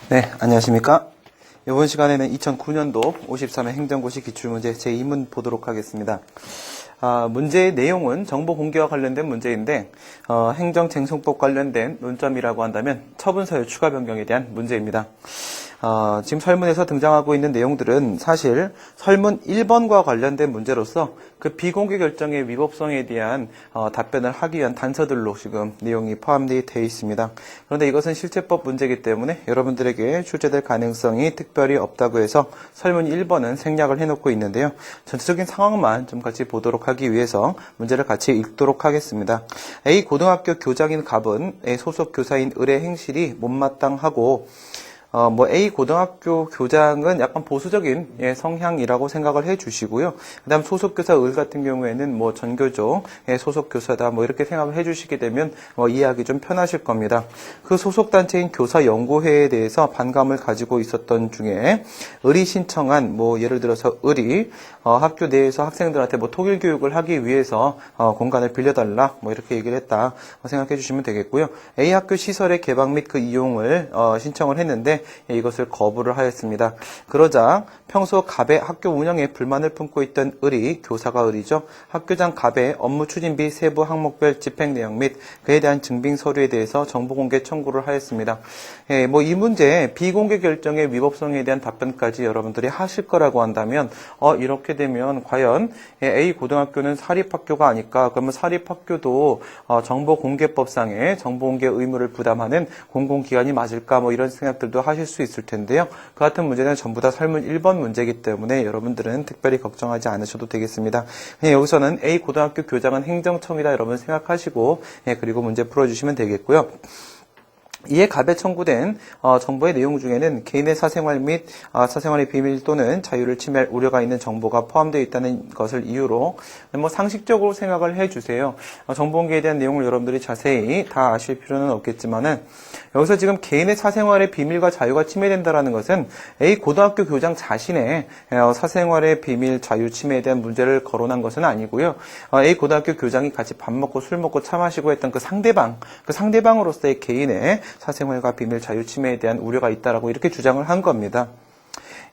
네, 안녕하십니까. 이번 시간에는 2009년도 53회 행정고시 기출문제 제2문 보도록 하겠습니다. 문제의 내용은 정보 공개와 관련된 문제인데 행정쟁송법 관련된 논점이라고 한다면 처분사유 추가 변경에 대한 문제입니다. 지금 설문에서 등장하고 있는 내용들은 사실 설문 1번과 관련된 문제로서 그 비공개 결정의 위법성에 대한 답변을 하기 위한 단서들로 지금 내용이 포함되어 있습니다. 그런데 이것은 실제법 문제이기 때문에 여러분들에게 출제될 가능성이 특별히 없다고 해서 설문 1번은 생략을 해놓고 있는데요. 전체적인 상황만 좀 같이 보도록 하기 위해서 문제를 같이 읽도록 하겠습니다. A 고등학교 교장인 갑은 A 소속 교사인 을의 행실이 못마땅하고 A 고등학교 교장은 약간 보수적인 성향이라고 생각을 해 주시고요. 그 다음 소속교사 을 같은 경우에는 전교조 소속교사다 이렇게 생각을 해 주시게 되면 이해하기 좀 편하실 겁니다. 그 소속단체인 교사연구회에 대해서 반감을 가지고 있었던 중에 을이 신청한 예를 들어서 을이 학교 내에서 학생들한테 통일 교육을 하기 위해서 공간을 빌려달라 이렇게 얘기를 했다 생각해 주시면 되겠고요. A 학교 시설의 개방 및 그 이용을 신청을 했는데 이것을 거부를 하였습니다. 그러자 평소 갑의 학교 운영에 불만을 품고 있던 을이, 교사가 을이죠. 학교장 갑의 업무 추진비 세부 항목별 집행 내용 및 그에 대한 증빙 서류에 대해서 정보 공개 청구를 하였습니다. 이 문제 비공개 결정의 위법성에 대한 답변까지 여러분들이 하실 거라고 한다면 이렇게 되면 과연 A 고등학교는 사립학교가 아닐까? 그러면 사립학교도 정보공개법상의 정보공개 의무를 부담하는 공공기관이 맞을까? 이런 생각들도 하실 수 있을 텐데요. 그 같은 문제는 전부 다 설문 1번 문제이기 때문에 여러분들은 특별히 걱정하지 않으셔도 되겠습니다. 그냥 여기서는 A 고등학교 교장은 행정청이다 여러분 생각하시고 그리고 문제 풀어주시면 되겠고요. 이에 갑에 청구된 정보의 내용 중에는 개인의 사생활 및 사생활의 비밀 또는 자유를 침해할 우려가 있는 정보가 포함되어 있다는 것을 이유로 상식적으로 생각을 해주세요. 정보 공개에 대한 내용을 여러분들이 자세히 다 아실 필요는 없겠지만은 여기서 지금 개인의 사생활의 비밀과 자유가 침해된다는 것은 A 고등학교 교장 자신의 사생활의 비밀, 자유 침해에 대한 문제를 거론한 것은 아니고요. A 고등학교 교장이 같이 밥 먹고 술 먹고 차 마시고 했던 그 상대방으로서의 개인의 사생활과 비밀, 자유 침해에 대한 우려가 있다라고 이렇게 주장을 한 겁니다.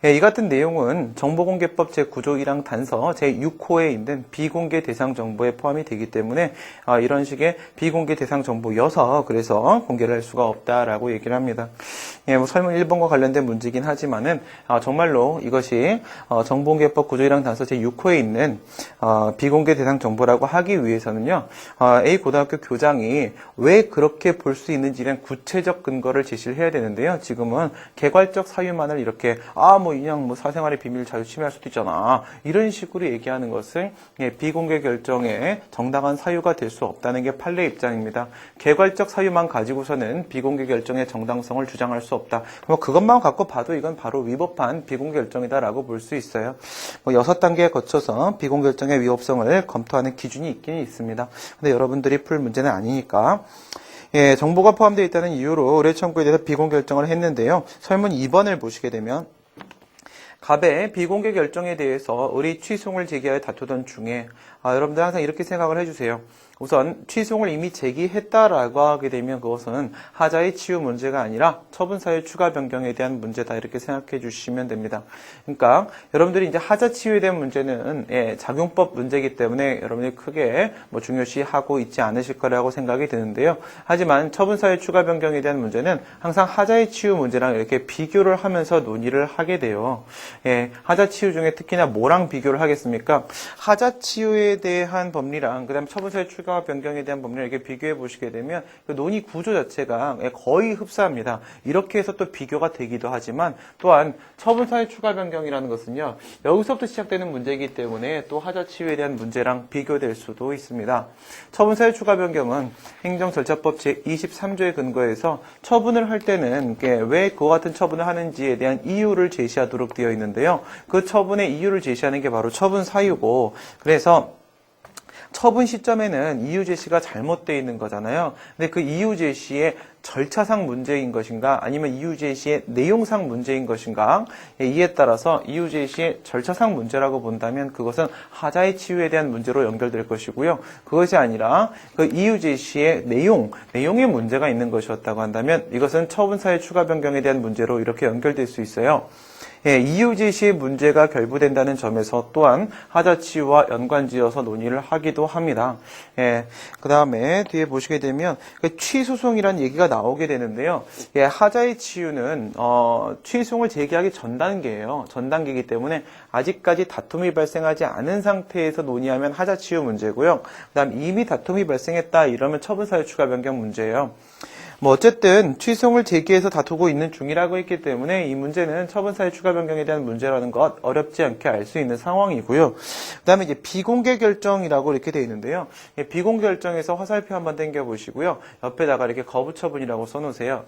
이 같은 내용은 정보공개법 제9조 1항 단서 제6호에 있는 비공개 대상 정보에 포함이 되기 때문에 이런 식의 비공개 대상 정보여서 그래서 공개를 할 수가 없다라고 얘기를 합니다. 설문 1번과 관련된 문제이긴 하지만은 정말로 이것이 정보공개법 9조 1항 단서 제6호에 있는 비공개 대상 정보라고 하기 위해서는요. A 고등학교 교장이 왜 그렇게 볼 수 있는지에 대한 구체적 근거를 제시를 해야 되는데요. 지금은 개괄적 사유만을 이렇게 그냥 사생활의 비밀 자유 침해할 수도 있잖아. 이런 식으로 얘기하는 것은 비공개 결정에 정당한 사유가 될 수 없다는 게 판례 입장입니다. 개괄적 사유만 가지고서는 비공개 결정의 정당성을 주장할 수 없다. 그것만 갖고 봐도 이건 바로 위법한 비공개 결정이다라고 볼 수 있어요. 6단계에 거쳐서 비공개 결정의 위법성을 검토하는 기준이 있긴 있습니다. 근데 여러분들이 풀 문제는 아니니까. 정보가 포함되어 있다는 이유로 의뢰 청구에 대해서 비공개 결정을 했는데요. 설문 2번을 보시게 되면 갑의 비공개 결정에 대해서 을이 취소를 제기하여 다투던 중에 여러분들 항상 이렇게 생각을 해주세요. 우선 취소를 이미 제기했다라고 하게 되면 그것은 하자의 치유 문제가 아니라 처분사유 추가 변경에 대한 문제다 이렇게 생각해 주시면 됩니다. 그러니까 여러분들이 이제 하자 치유에 대한 문제는 작용법 문제이기 때문에 여러분들이 크게 중요시하고 있지 않으실 거라고 생각이 드는데요. 하지만 처분사유 추가 변경에 대한 문제는 항상 하자의 치유 문제랑 이렇게 비교를 하면서 논의를 하게 돼요. 하자 치유 중에 특히나 뭐랑 비교를 하겠습니까? 하자 치유에 대한 법리랑 그다음 처분사유 추가 변경에 대한 법리를 이렇게 비교해 보시게 되면 그 논의 구조 자체가 거의 흡사합니다. 이렇게 해서 또 비교가 되기도 하지만 또한 처분사유 추가 변경이라는 것은요. 여기서부터 시작되는 문제이기 때문에 또 하자 치유에 대한 문제랑 비교될 수도 있습니다. 처분사유 추가 변경은 행정절차법 제23조에 근거해서 처분을 할 때는 왜 그와 같은 처분을 하는지에 대한 이유를 제시하도록 되어 있는데요. 그 처분의 이유를 제시하는 게 바로 처분 사유고 그래서 처분 시점에는 이유 제시가 잘못되어 있는 거잖아요. 근데 그 이유 제시에 절차상 문제인 것인가 아니면 이유 제시의 내용상 문제인 것인가 이에 따라서 이유 제시의 절차상 문제라고 본다면 그것은 하자의 치유에 대한 문제로 연결될 것이고요. 그것이 아니라 그 이유 제시의 내용에 문제가 있는 것이었다고 한다면 이것은 처분사의 추가 변경에 대한 문제로 이렇게 연결될 수 있어요. 이유 제시의 문제가 결부된다는 점에서 또한 하자 치유와 연관지어서 논의를 하기도 합니다. 그 다음에 뒤에 보시게 되면 취소송이라는 얘기가 나오게 되는데요. 하자의 치유는 취소송을 제기하기 전 단계예요. 전 단계이기 때문에 아직까지 다툼이 발생하지 않은 상태에서 논의하면 하자 치유 문제고요. 그 다음 이미 다툼이 발생했다 이러면 처분사유 추가 변경 문제예요. 어쨌든 취소송을 제기해서 다투고 있는 중이라고 했기 때문에 이 문제는 처분사유 추가 변경에 대한 문제라는 것 어렵지 않게 알 수 있는 상황이고요. 그 다음에 이제 비공개 결정이라고 이렇게 되어 있는데요. 비공개 결정에서 화살표 한번 당겨 보시고요. 옆에다가 이렇게 거부 처분이라고 써놓으세요.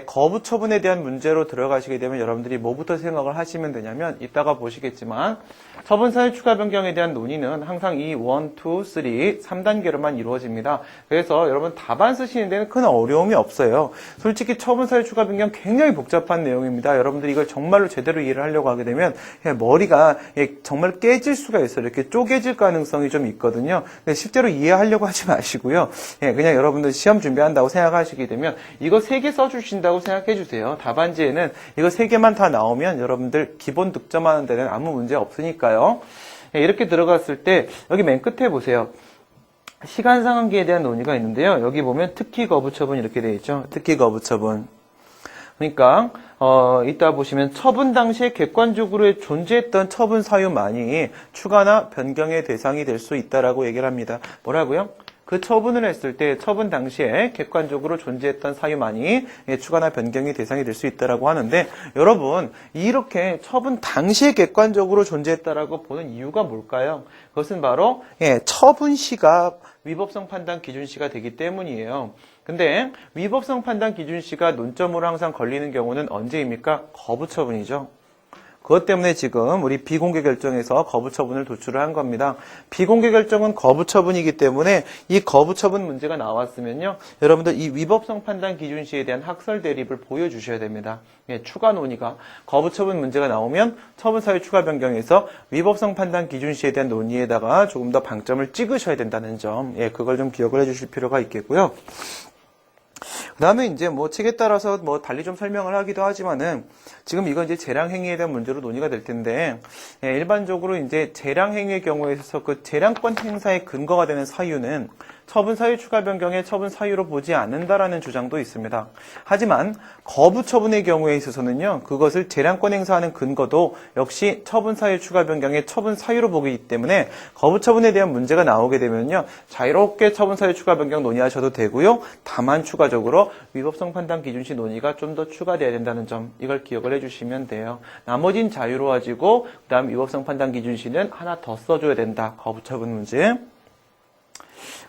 거부 처분에 대한 문제로 들어가시게 되면 여러분들이 뭐부터 생각을 하시면 되냐면 이따가 보시겠지만 처분사유 추가 변경에 대한 논의는 항상 이 1, 2, 3, 3단계로만 이루어집니다. 그래서 여러분 답안 쓰시는 데는 큰 어려움이 없어요. 솔직히 처분사유 추가 변경 굉장히 복잡한 내용입니다. 여러분들이 이걸 정말로 제대로 이해를 하려고 하게 되면 머리가 정말 깨질 수가 있어요. 이렇게 쪼개질 가능성이 좀 있거든요. 실제로 이해하려고 하지 마시고요. 그냥 여러분들 시험 준비한다고 생각하시게 되면 이거 3개 써주신다고 생각해 주세요. 답안지에는 이거 3개만 다 나오면 여러분들 기본 득점하는 데는 아무 문제 없으니까요. 이렇게 들어갔을 때 여기 맨 끝에 보세요. 시간 상한기에 대한 논의가 있는데요. 여기 보면 특히 거부 처분 이렇게 되어 있죠. 특히 거부 처분. 그러니까 이따 보시면 처분 당시에 객관적으로 존재했던 처분 사유만이 추가나 변경의 대상이 될 수 있다라고 얘기를 합니다. 뭐라고요? 그 처분을 했을 때 처분 당시에 객관적으로 존재했던 사유만이 추가나 변경의 대상이 될 수 있다라고 하는데 여러분 이렇게 처분 당시에 객관적으로 존재했다라고 보는 이유가 뭘까요? 그것은 바로 처분 시가 위법성 판단 기준 시가 되기 때문이에요. 근데 위법성 판단 기준 시가 논점으로 항상 걸리는 경우는 언제입니까? 거부 처분이죠. 그것 때문에 지금 우리 비공개 결정에서 거부 처분을 도출을 한 겁니다. 비공개 결정은 거부 처분이기 때문에 이 거부 처분 문제가 나왔으면요. 여러분들 이 위법성 판단 기준 시에 대한 학설 대립을 보여주셔야 됩니다. 추가 논의가 거부 처분 문제가 나오면 처분사유 추가 변경에서 위법성 판단 기준 시에 대한 논의에다가 조금 더 방점을 찍으셔야 된다는 점, 그걸 좀 기억을 해주실 필요가 있겠고요. 그 다음에 이제 책에 따라서 달리 좀 설명을 하기도 하지만은 지금 이건 이제 재량행위에 대한 문제로 논의가 될 텐데 일반적으로 이제 재량행위의 경우에 있어서 그 재량권 행사의 근거가 되는 사유는 처분사유 추가 변경의 처분 사유로 보지 않는다라는 주장도 있습니다. 하지만 거부 처분의 경우에 있어서는요, 그것을 재량권 행사하는 근거도 역시 처분사유 추가 변경의 처분 사유로 보기 때문에 거부 처분에 대한 문제가 나오게 되면요, 자유롭게 처분사유 추가 변경 논의하셔도 되고요. 다만 추가적으로 위법성 판단 기준시 논의가 좀 더 추가돼야 된다는 점, 이걸 기억을 해주시면 돼요. 나머진 자유로워지고 그다음 위법성 판단 기준시는 하나 더 써줘야 된다. 거부 처분 문제.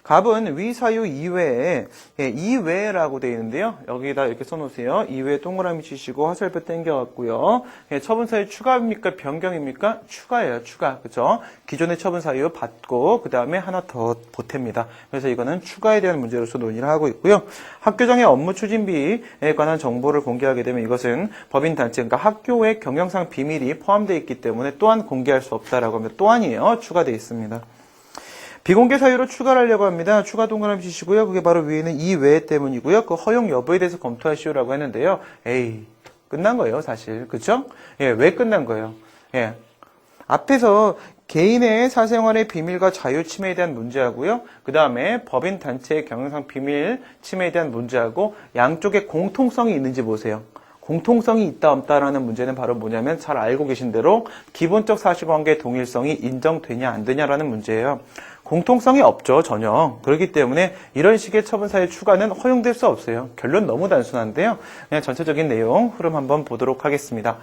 갑은 위사유 이외에 이외라고 되어 있는데요. 여기다 이렇게 써놓으세요. 이외에 동그라미 치시고 화살표 당겨갖고요. 처분사유 추가입니까? 변경입니까? 추가예요. 추가. 그죠? 기존의 처분사유 받고 그 다음에 하나 더 보탭니다. 그래서 이거는 추가에 대한 문제로서 논의를 하고 있고요. 학교장의 업무 추진비에 관한 정보를 공개하게 되면 이것은 법인단체, 그러니까 학교의 경영상 비밀이 포함되어 있기 때문에 또한 공개할 수 없다라고 하면 또한이에요. 추가되어 있습니다. 비공개 사유로 추가를 하려고 합니다. 추가 동그라미 치시고요. 그게 바로 위에는 이외 때문이고요. 그 허용 여부에 대해서 검토하시오라고 했는데요. 에이, 끝난 거예요, 사실. 그쵸? 왜 끝난 거예요? 앞에서 개인의 사생활의 비밀과 자유 침해에 대한 문제하고요. 그 다음에 법인 단체의 경영상 비밀 침해에 대한 문제하고 양쪽에 공통성이 있는지 보세요. 공통성이 있다 없다라는 문제는 바로 뭐냐면 잘 알고 계신 대로 기본적 사실관계의 동일성이 인정되냐 안 되냐라는 문제예요. 공통성이 없죠, 전혀. 그렇기 때문에 이런 식의 처분사유 추가는 허용될 수 없어요. 결론 너무 단순한데요. 그냥 전체적인 내용 흐름 한번 보도록 하겠습니다.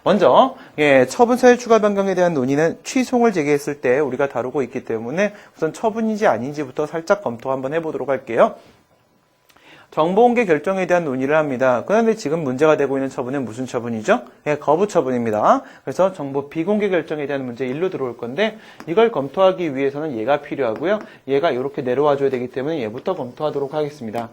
먼저 처분사유 추가 변경에 대한 논의는 취소를 제기했을 때 우리가 다루고 있기 때문에 우선 처분인지 아닌지부터 살짝 검토 한번 해보도록 할게요. 정보공개 결정에 대한 논의를 합니다. 그런데 지금 문제가 되고 있는 처분은 무슨 처분이죠? 거부 처분입니다. 그래서 정보 비공개 결정에 대한 문제 1로 들어올 건데 이걸 검토하기 위해서는 얘가 필요하고요. 얘가 이렇게 내려와 줘야 되기 때문에 얘부터 검토하도록 하겠습니다.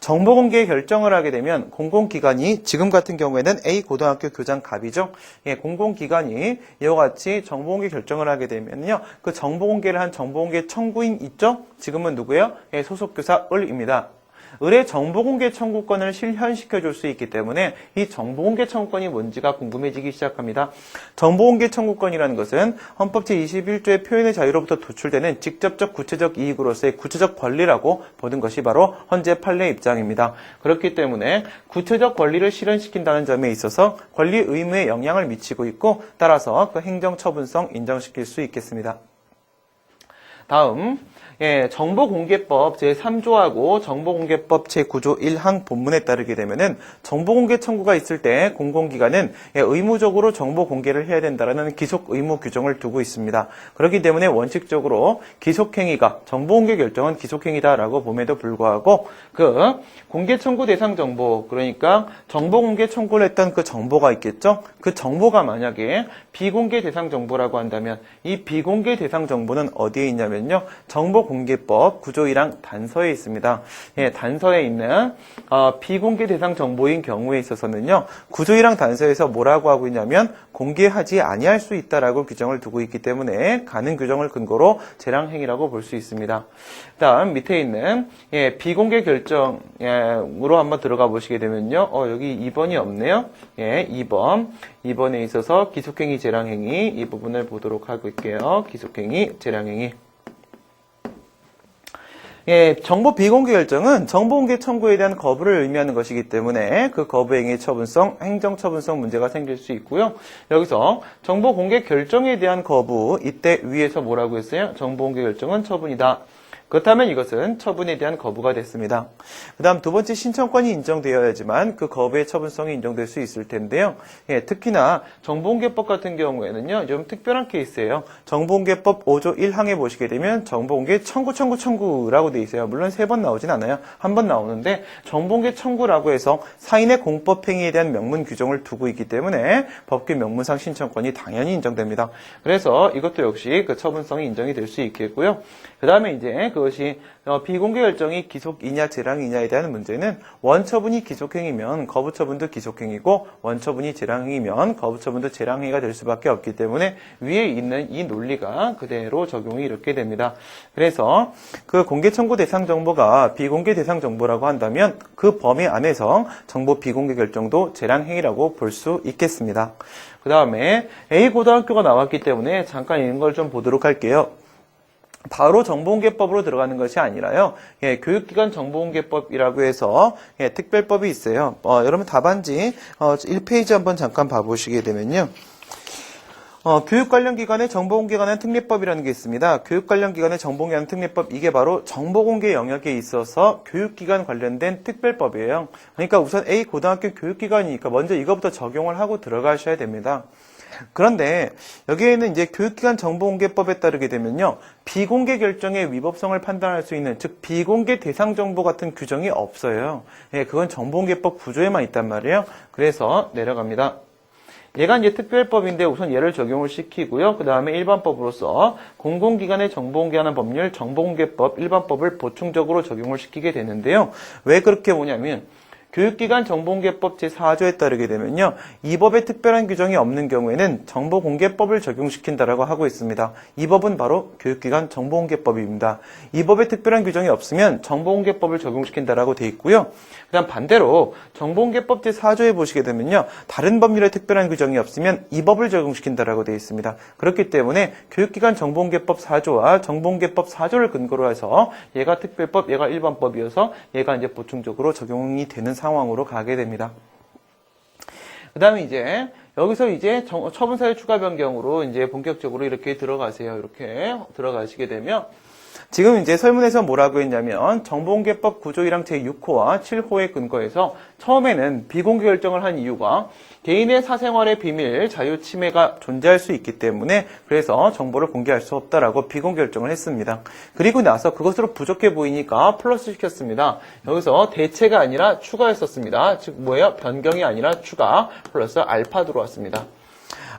정보 공개 결정을 하게 되면 공공기관이 지금 같은 경우에는 A 고등학교 교장갑이죠. 예, 공공기관이 이와 같이 정보 공개 결정을 하게 되면요. 그 정보 공개를 한 정보 공개 청구인 있죠? 지금은 누구예요? 예, 소속교사 을입니다. 을의 정보공개 청구권을 실현시켜 줄 수 있기 때문에 이 정보공개 청구권이 뭔지가 궁금해지기 시작합니다. 정보공개 청구권이라는 것은 헌법 제21조의 표현의 자유로부터 도출되는 직접적 구체적 이익으로서의 구체적 권리라고 보는 것이 바로 헌재 판례 입장입니다. 그렇기 때문에 구체적 권리를 실현시킨다는 점에 있어서 권리 의무에 영향을 미치고 있고 따라서 그 행정처분성 인정시킬 수 있겠습니다. 다음 예, 정보공개법 제3조하고 정보공개법 제9조 1항 본문에 따르게 되면은 정보공개 청구가 있을 때 공공기관은 의무적으로 정보공개를 해야 된다는 기속 의무 규정을 두고 있습니다. 그렇기 때문에 원칙적으로 기속행위가 정보공개 결정은 기속행위다라고 봄에도 불구하고 그 공개 청구 대상 정보 그러니까 정보공개 청구를 했던 그 정보가 있겠죠. 그 정보가 만약에 비공개 대상 정보라고 한다면 이 비공개 대상 정보는 어디에 있냐면요. 정보공개법 9조 1항 단서에 있습니다. 예, 단서에 있는 비공개 대상 정보인 경우에 있어서는요. 9조 1항 단서에서 뭐라고 하고 있냐면 공개하지 아니할 수 있다라고 규정을 두고 있기 때문에 가능 규정을 근거로 재량행위라고 볼 수 있습니다. 다음 밑에 있는 예, 비공개 결정으로 한번 들어가 보시게 되면요. 여기 2번이 없네요. 예, 2번에 있어서 기속행위 재량행위 이 부분을 보도록 할게요. 기속행위 재량행위 예, 정보 비공개 결정은 정보공개 청구에 대한 거부를 의미하는 것이기 때문에 그 거부행위의 처분성, 행정처분성 문제가 생길 수 있고요. 여기서 정보공개 결정에 대한 거부, 이때 위에서 뭐라고 했어요? 정보공개 결정은 처분이다. 그렇다면 이것은 처분에 대한 거부가 됐습니다. 그 다음 두 번째 신청권이 인정되어야지만 그 거부의 처분성이 인정될 수 있을 텐데요. 예, 특히나 정보공개법 같은 경우에는요. 좀 특별한 케이스예요. 정보공개법 5조 1항에 보시게 되면 정보공개 청구라고 돼 있어요. 물론 3번 나오진 않아요. 한 번 나오는데 정보공개 청구라고 해서 사인의 공법행위에 대한 명문 규정을 두고 있기 때문에 법규 명문상 신청권이 당연히 인정됩니다. 그래서 이것도 역시 그 처분성이 인정이 될 수 있겠고요. 그 다음에 이제 그것이 비공개 결정이 기속이냐 재량이냐에 대한 문제는 원처분이 기속행위면 거부처분도 기속행위고 원처분이 재량행위면 거부처분도 재량행위가 될 수밖에 없기 때문에 위에 있는 이 논리가 그대로 적용이 이렇게 됩니다. 그래서 그 공개 청구 대상 정보가 비공개 대상 정보라고 한다면 그 범위 안에서 정보 비공개 결정도 재량행위라고 볼 수 있겠습니다. 그 다음에 A 고등학교가 나왔기 때문에 잠깐 이런 걸 좀 보도록 할게요. 바로 정보공개법으로 들어가는 것이 아니라요. 예, 교육기관 정보공개법이라고 해서 예, 특별법이 있어요. 여러분 답안지 1페이지 한번 잠깐 봐보시게 되면요. 교육 관련 기관의 정보공개에 관한 특례법이라는 게 있습니다. 교육 관련 기관의 정보공개에 관한 특례법, 이게 바로 정보공개 영역에 있어서 교육기관 관련된 특별법이에요. 그러니까 우선 A 고등학교 교육기관이니까 먼저 이거부터 적용을 하고 들어가셔야 됩니다. 그런데 여기에는 이제 교육기관 정보공개법에 따르게 되면요. 비공개 결정의 위법성을 판단할 수 있는, 즉 비공개 대상 정보 같은 규정이 없어요. 예, 그건 정보공개법 구조에만 있단 말이에요. 그래서 내려갑니다. 얘가 이제 특별법인데 우선 얘를 적용을 시키고요. 그 다음에 일반법으로서 공공기관의 정보공개하는 법률 정보공개법 일반법을 보충적으로 적용을 시키게 되는데요. 왜 그렇게 보냐면 교육기관 정보공개법 제4조에 따르게 되면요. 이 법에 특별한 규정이 없는 경우에는 정보공개법을 적용시킨다라고 하고 있습니다. 이 법은 바로 교육기관 정보공개법입니다. 이 법에 특별한 규정이 없으면 정보공개법을 적용시킨다라고 돼 있고요. 그다음 반대로 정보공개법 제4조에 보시게 되면요. 다른 법률에 특별한 규정이 없으면 이 법을 적용시킨다라고 돼 있습니다. 그렇기 때문에 교육기관 정보공개법 4조와 정보공개법 4조를 근거로 해서 얘가 특별법, 얘가 일반법이어서 얘가 이제 보충적으로 적용이 되는 상황으로 가게 됩니다. 그 다음에 이제 여기서 이제 처분사유 추가 변경으로 이제 본격적으로 이렇게 들어가세요. 이렇게 들어가시게 되면 지금 이제 설문에서 뭐라고 했냐면 정보공개법 9조 1항 제6호와 7호에 근거해서 처음에는 비공개 결정을 한 이유가 개인의 사생활의 비밀, 자유 침해가 존재할 수 있기 때문에 그래서 정보를 공개할 수 없다라고 비공개 결정을 했습니다. 그리고 나서 그것으로 부족해 보이니까 플러스 시켰습니다. 여기서 대체가 아니라 추가했었습니다. 즉 뭐예요? 변경이 아니라 추가 플러스 알파 들어왔습니다.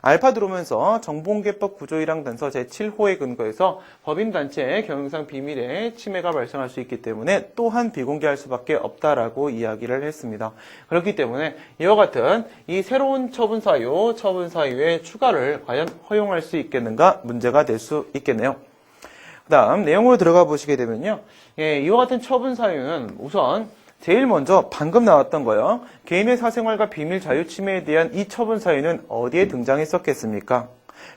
알파 들어오면서 정보공개법 구조1항 단서 제7호에 근거해서 법인단체의 경영상 비밀에 침해가 발생할 수 있기 때문에 또한 비공개할 수밖에 없다라고 이야기를 했습니다. 그렇기 때문에 이와 같은 이 새로운 처분 사유의 추가를 과연 허용할 수 있겠는가 문제가 될 수 있겠네요. 그 다음 내용으로 들어가 보시게 되면요. 이와 같은 처분 사유는 우선 제일 먼저 방금 나왔던 거요. 개인의 사생활과 비밀 자유 침해에 대한 이 처분 사유는 어디에 등장했었겠습니까?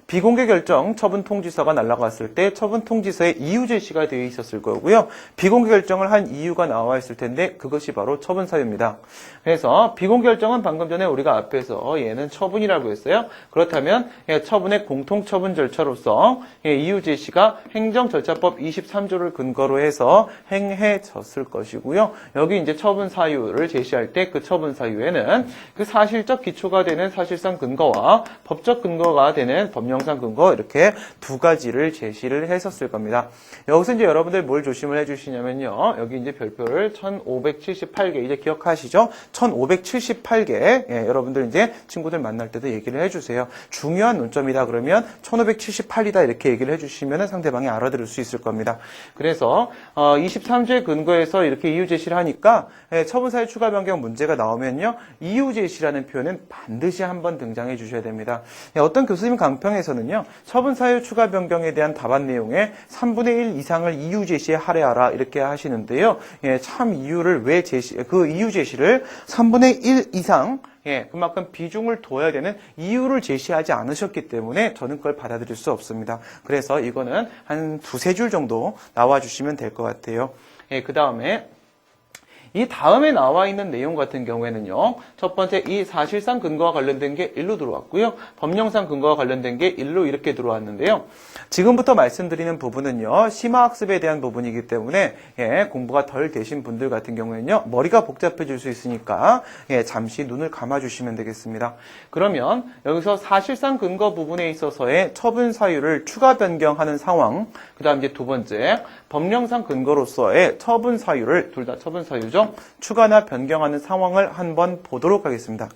비공개 결정 처분 통지서가 날아갔을 때 처분 통지서에 이유 제시가 되어 있었을 거고요. 비공개 결정을 한 이유가 나와 있을 텐데 그것이 바로 처분 사유입니다. 그래서 비공개 결정은 방금 전에 우리가 앞에서 얘는 처분이라고 했어요. 그렇다면 처분의 공통 처분 절차로서 이유 제시가 행정절차법 23조를 근거로 해서 행해졌을 것이고요. 여기 이제 처분 사유를 제시할 때 그 처분 사유에는 그 사실적 기초가 되는 사실상 근거와 법적 근거가 되는 법령상 근거 이렇게 두 가지를 제시를 했었을 겁니다. 여기서 이제 여러분들 뭘 조심을 해주시냐면요. 여기 이제 별표를 1578개 이제 기억하시죠? 1578개 여러분들 이제 친구들 만날 때도 얘기를 해주세요. 중요한 논점이다 그러면 1578이다 이렇게 얘기를 해주시면 상대방이 알아들을 수 있을 겁니다. 그래서 23조의 근거에서 이렇게 이유 제시를 하니까 처분사유 추가 변경 문제가 나오면요. 이유 제시라는 표현은 반드시 한번 등장해 주셔야 됩니다. 어떤 교수님 강평에서는요. 처분사유 추가 변경에 대한 답안 내용에 3분의 1 이상을 이유 제시에 할애하라 이렇게 하시는데요. 참 이유를 그 이유 제시를 3분의 1 이상 그만큼 비중을 둬야 되는 이유를 제시하지 않으셨기 때문에 저는 그걸 받아들일 수 없습니다. 그래서 이거는 한 두세 줄 정도 나와주시면 될 것 같아요. 그 다음에 이 다음에 나와 있는 내용 같은 경우에는요. 첫 번째 이 사실상 근거와 관련된 게 1로 들어왔고요. 법령상 근거와 관련된 게 1로 이렇게 들어왔는데요. 지금부터 말씀드리는 부분은요. 심화학습에 대한 부분이기 때문에 공부가 덜 되신 분들 같은 경우에는요. 머리가 복잡해질 수 있으니까 잠시 눈을 감아주시면 되겠습니다. 그러면 여기서 사실상 근거 부분에 있어서의 처분 사유를 추가 변경하는 상황 그 다음 이제 두 번째 법령상 근거로서의 처분 사유를 둘 다 처분 사유죠. 추가나 변경하는 상황을 한번 보도록 하겠습니다.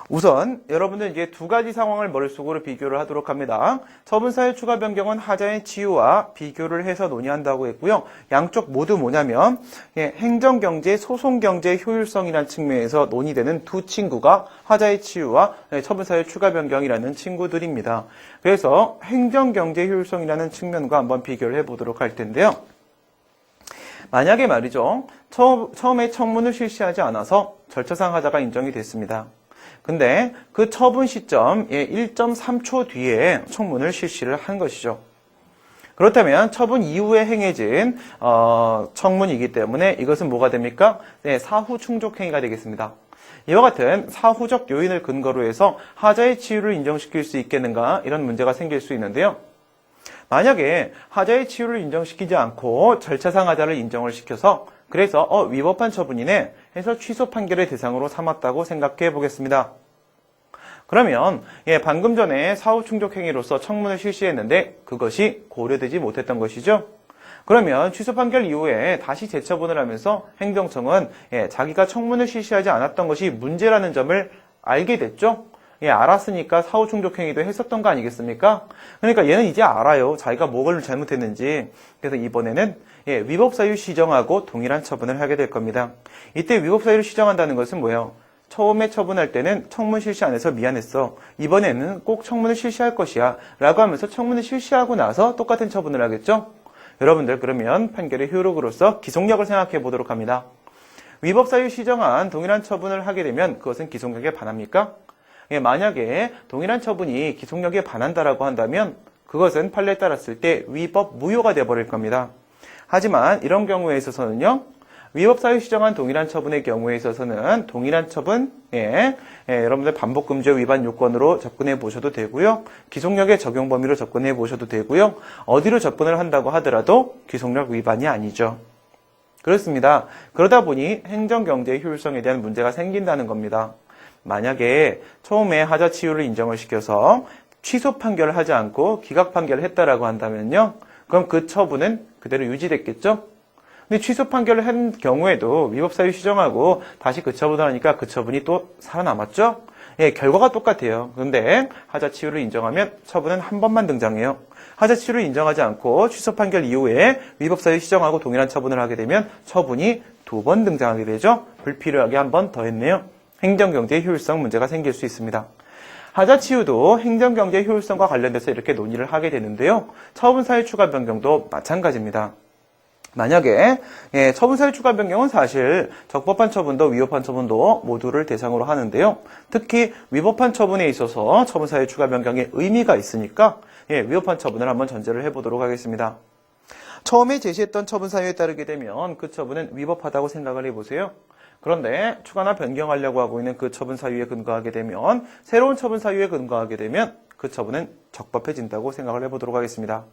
우선 여러분들 이제 두 가지 상황을 머릿속으로 비교를 하도록 합니다. 처분사유 추가 변경은 하자의 치유와 비교를 해서 논의한다고 했고요. 양쪽 모두 뭐냐면 행정경제, 소송경제 효율성이라는 측면에서 논의되는 두 친구가 하자의 치유와 처분사유 추가 변경이라는 친구들입니다. 그래서 행정경제 효율성이라는 측면과 한번 비교를 해보도록 할 텐데요. 만약에 말이죠. 처음에 청문을 실시하지 않아서 절차상 하자가 인정이 됐습니다. 근데 그 처분 시점 1.3초 뒤에 청문을 실시를 한 것이죠. 그렇다면 처분 이후에 행해진 청문이기 때문에 이것은 뭐가 됩니까? 사후 충족 행위가 되겠습니다. 이와 같은 사후적 요인을 근거로 해서 하자의 치유를 인정시킬 수 있겠는가 이런 문제가 생길 수 있는데요. 만약에 하자의 치유를 인정시키지 않고 절차상 하자를 인정을 시켜서 그래서 위법한 처분이네 해서 취소 판결의 대상으로 삼았다고 생각해 보겠습니다. 그러면 방금 전에 사후 충족 행위로서 청문을 실시했는데 그것이 고려되지 못했던 것이죠. 그러면 취소 판결 이후에 다시 재처분을 하면서 행정청은 자기가 청문을 실시하지 않았던 것이 문제라는 점을 알게 됐죠. 알았으니까 사후 충족 행위도 했었던 거 아니겠습니까? 그러니까 얘는 이제 알아요. 자기가 뭐를 잘못했는지. 그래서 이번에는 위법 사유 시정하고 동일한 처분을 하게 될 겁니다. 이때 위법 사유를 시정한다는 것은 뭐예요? 처음에 처분할 때는 청문 실시 안 해서 미안했어. 이번에는 꼭 청문을 실시할 것이야. 라고 하면서 청문을 실시하고 나서 똑같은 처분을 하겠죠? 여러분들 그러면 판결의 효력으로서 기속력을 생각해 보도록 합니다. 위법 사유 시정한 동일한 처분을 하게 되면 그것은 기속력에 반합니까? 만약에 동일한 처분이 기속력에 반한다라고 한다면 그것은 판례에 따랐을 때 위법 무효가 되어버릴 겁니다. 하지만 이런 경우에 있어서는요. 위법 사유 시정한 동일한 처분의 경우에 있어서는 동일한 처분, 여러분들 반복금지어 위반 요건으로 접근해 보셔도 되고요. 기속력의 적용 범위로 접근해 보셔도 되고요. 어디로 접근을 한다고 하더라도 기속력 위반이 아니죠. 그렇습니다. 그러다 보니 행정경제의 효율성에 대한 문제가 생긴다는 겁니다. 만약에 처음에 하자 치유를 인정을 시켜서 취소 판결을 하지 않고 기각 판결을 했다라고 한다면요. 그럼 그 처분은 그대로 유지됐겠죠? 근데 취소 판결을 한 경우에도 위법 사유 시정하고 다시 그 처분을 하니까 그 처분이 또 살아남았죠? 예, 결과가 똑같아요. 그런데 하자 치유를 인정하면 처분은 한 번만 등장해요. 하자 치유를 인정하지 않고 취소 판결 이후에 위법 사유 시정하고 동일한 처분을 하게 되면 처분이 두 번 등장하게 되죠. 불필요하게 한 번 더 했네요. 행정경제의 효율성 문제가 생길 수 있습니다. 하자 치유도 행정경제의 효율성과 관련돼서 이렇게 논의를 하게 되는데요. 처분 사유 추가 변경도 마찬가지입니다. 만약에 처분 사유 추가 변경은 사실 적법한 처분도 위법한 처분도 모두를 대상으로 하는데요. 특히 위법한 처분에 있어서 처분 사유 추가 변경의 의미가 있으니까 위법한 처분을 한번 전제를 해보도록 하겠습니다. 처음에 제시했던 처분 사유에 따르게 되면 그 처분은 위법하다고 생각을 해보세요. 그런데 추가나 변경하려고 하고 있는 그 처분 사유에 근거하게 되면 새로운 처분 사유에 근거하게 되면 그 처분은 적법해진다고 생각을 해보도록 하겠습니다.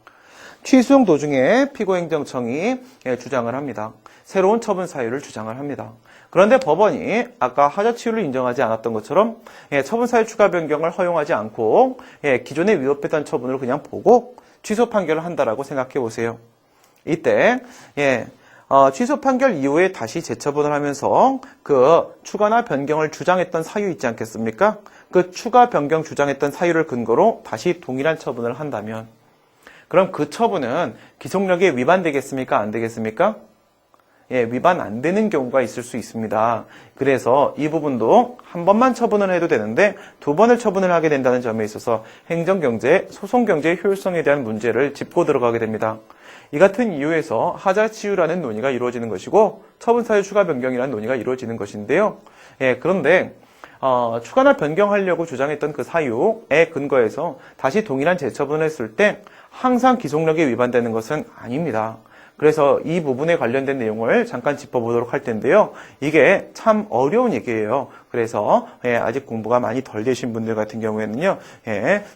취소용 도중에 피고행정청이 주장을 합니다. 새로운 처분 사유를 주장을 합니다. 그런데 법원이 아까 하자 치유를 인정하지 않았던 것처럼 처분 사유 추가 변경을 허용하지 않고 기존에 위법했던 처분을 그냥 보고 취소 판결을 한다라고 생각해 보세요. 이때 취소 판결 이후에 다시 재처분을 하면서 그 추가나 변경을 주장했던 사유 있지 않겠습니까? 그 추가 변경 주장했던 사유를 근거로 다시 동일한 처분을 한다면 그럼 그 처분은 기속력에 위반되겠습니까? 안 되겠습니까? 위반 안 되는 경우가 있을 수 있습니다. 그래서 이 부분도 한 번만 처분을 해도 되는데 두 번을 처분을 하게 된다는 점에 있어서 행정경제, 소송경제의 효율성에 대한 문제를 짚고 들어가게 됩니다. 이 같은 이유에서 하자 치유라는 논의가 이루어지는 것이고 처분사유 추가 변경이라는 논의가 이루어지는 것인데요. 그런데 추가나 변경하려고 주장했던 그 사유에 근거해서 다시 동일한 재처분을 했을 때 항상 기속력에 위반되는 것은 아닙니다. 그래서 이 부분에 관련된 내용을 잠깐 짚어보도록 할 텐데요. 이게 참 어려운 얘기예요. 그래서 아직 공부가 많이 덜 되신 분들 같은 경우에는요.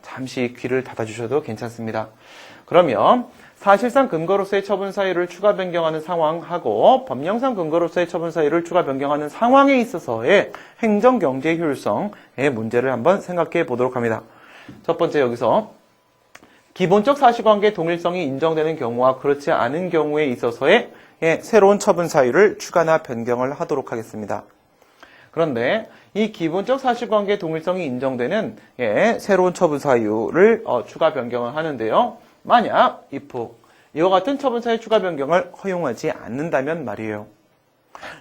잠시 귀를 닫아주셔도 괜찮습니다. 그러면 사실상 근거로서의 처분 사유를 추가 변경하는 상황하고 법령상 근거로서의 처분 사유를 추가 변경하는 상황에 있어서의 행정경제 효율성의 문제를 한번 생각해 보도록 합니다. 첫 번째 여기서 기본적 사실관계 동일성이 인정되는 경우와 그렇지 않은 경우에 있어서의 새로운 처분 사유를 추가나 변경을 하도록 하겠습니다. 그런데 이 기본적 사실관계 동일성이 인정되는 새로운 처분 사유를 추가 변경을 하는데요. 만약 if 이와 같은 처분 사유 추가 변경을 허용하지 않는다면 말이에요.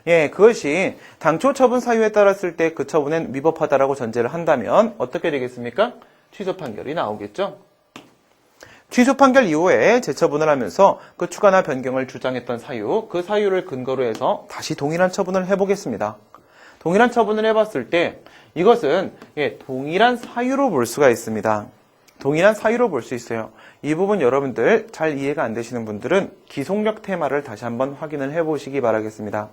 그것이 당초 처분 사유에 따랐을 때 그 처분은 위법하다라고 전제를 한다면 어떻게 되겠습니까? 취소 판결이 나오겠죠. 취소 판결 이후에 재처분을 하면서 그 추가나 변경을 주장했던 사유, 그 사유를 근거로 해서 다시 동일한 처분을 해보겠습니다. 동일한 처분을 해봤을 때 이것은 동일한 사유로 볼 수가 있습니다. 동일한 사유로 볼 수 있어요. 이 부분 여러분들 잘 이해가 안 되시는 분들은 기속력 테마를 다시 한번 확인을 해보시기 바라겠습니다.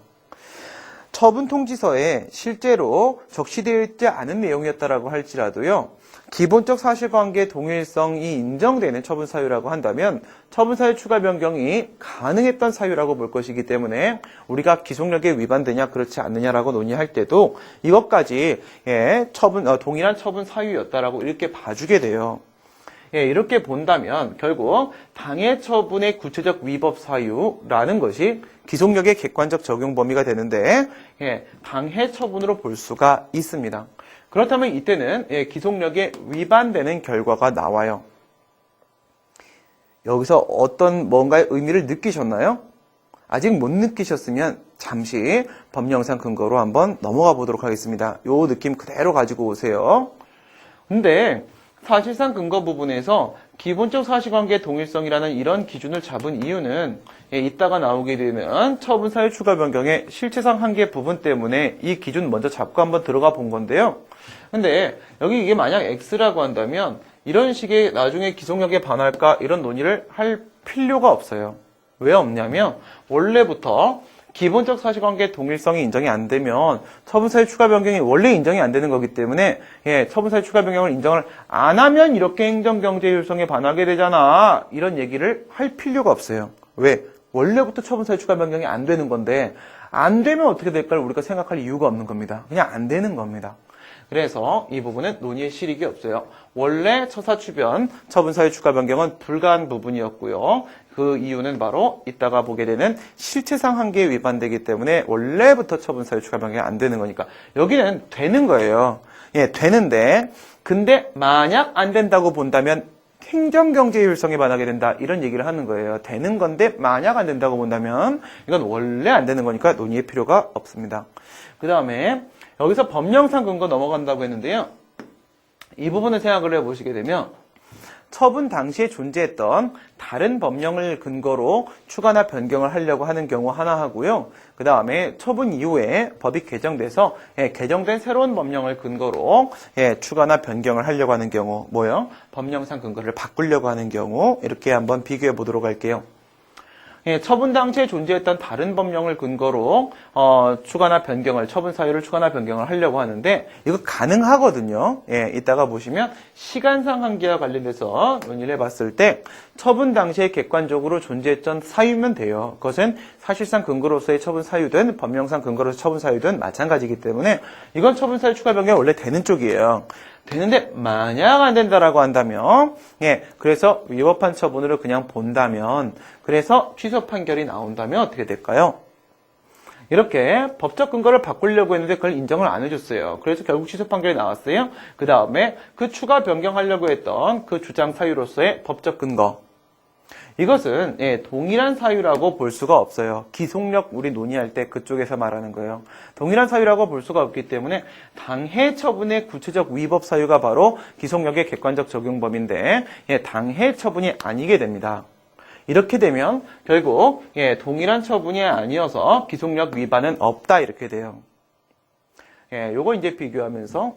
처분 통지서에 실제로 적시되어 있지 않은 내용이었다라고 할지라도요. 기본적 사실관계 동일성이 인정되는 처분 사유라고 한다면 처분 사유 추가 변경이 가능했던 사유라고 볼 것이기 때문에 우리가 기속력에 위반되냐 그렇지 않느냐라고 논의할 때도 이것까지 동일한 처분 사유였다라고 이렇게 봐주게 돼요. 이렇게 본다면 결국 당해 처분의 구체적 위법 사유라는 것이 기속력의 객관적 적용 범위가 되는데 당해 처분으로 볼 수가 있습니다. 그렇다면 이때는 기속력에 위반되는 결과가 나와요. 여기서 어떤 뭔가의 의미를 느끼셨나요? 아직 못 느끼셨으면 잠시 법령상 근거로 한번 넘어가 보도록 하겠습니다. 요 느낌 그대로 가지고 오세요. 근데 사실상 근거 부분에서 기본적 사실관계 동일성이라는 이런 기준을 잡은 이유는 이따가 나오게 되는 처분 사유 추가 변경의 실체상 한계 부분 때문에 이 기준 먼저 잡고 한번 들어가 본 건데요. 근데 여기 이게 만약 X라고 한다면 이런 식의 나중에 기속력에 반할까 이런 논의를 할 필요가 없어요. 왜 없냐면 원래부터 기본적 사실관계 동일성이 인정이 안 되면 처분사유 추가 변경이 원래 인정이 안 되는 거기 때문에 처분사유 추가 변경을 인정을 안 하면 이렇게 행정경제 효율성에 반하게 되잖아. 이런 얘기를 할 필요가 없어요. 왜? 원래부터 처분사유 추가 변경이 안 되는 건데 안 되면 어떻게 될까를 우리가 생각할 이유가 없는 겁니다. 그냥 안 되는 겁니다. 그래서 이 부분은 논의의 실익이 없어요. 원래 처사추변, 처분사유 추가 변경은 불가한 부분이었고요. 그 이유는 바로 이따가 보게 되는 실체상 한계에 위반되기 때문에 원래부터 처분사유 추가 변경이 안 되는 거니까 여기는 되는 거예요. 예, 되는데 근데 만약 안 된다고 본다면 행정경제 효율성에 반하게 된다 이런 얘기를 하는 거예요. 되는 건데 만약 안 된다고 본다면 이건 원래 안 되는 거니까 논의의 필요가 없습니다. 그 다음에 여기서 법령상 근거 넘어간다고 했는데요. 이 부분을 생각을 해보시게 되면 처분 당시에 존재했던 다른 법령을 근거로 추가나 변경을 하려고 하는 경우 하나 하고요. 그 다음에 처분 이후에 법이 개정돼서 개정된 새로운 법령을 근거로 추가나 변경을 하려고 하는 경우 뭐요? 법령상 근거를 바꾸려고 하는 경우 이렇게 한번 비교해 보도록 할게요. 처분 당시에 존재했던 다른 법령을 근거로 추가나 변경을 처분 사유를 추가나 변경을 하려고 하는데 이거 가능하거든요. 이따가 보시면 시간상 한계와 관련돼서 논의를 해봤을 때 처분 당시에 객관적으로 존재했던 사유면 돼요. 그것은 사실상 근거로서의 처분 사유든 법령상 근거로서의 처분 사유든 마찬가지이기 때문에 이건 처분 사유 추가 변경이 원래 되는 쪽이에요. 되는데 만약 안 된다라고 한다면 그래서 위법한 처분으로 그냥 본다면 그래서 취소 판결이 나온다면 어떻게 될까요? 이렇게 법적 근거를 바꾸려고 했는데 그걸 인정을 안 해줬어요. 그래서 결국 취소 판결이 나왔어요. 그 다음에 그 추가 변경하려고 했던 그 주장 사유로서의 법적 근거 이것은 동일한 사유라고 볼 수가 없어요. 기속력 우리 논의할 때 그쪽에서 말하는 거예요. 동일한 사유라고 볼 수가 없기 때문에 당해 처분의 구체적 위법 사유가 바로 기속력의 객관적 적용범인데 당해 처분이 아니게 됩니다. 이렇게 되면 결국 동일한 처분이 아니어서 기속력 위반은 없다 이렇게 돼요. 요거 이제 비교하면서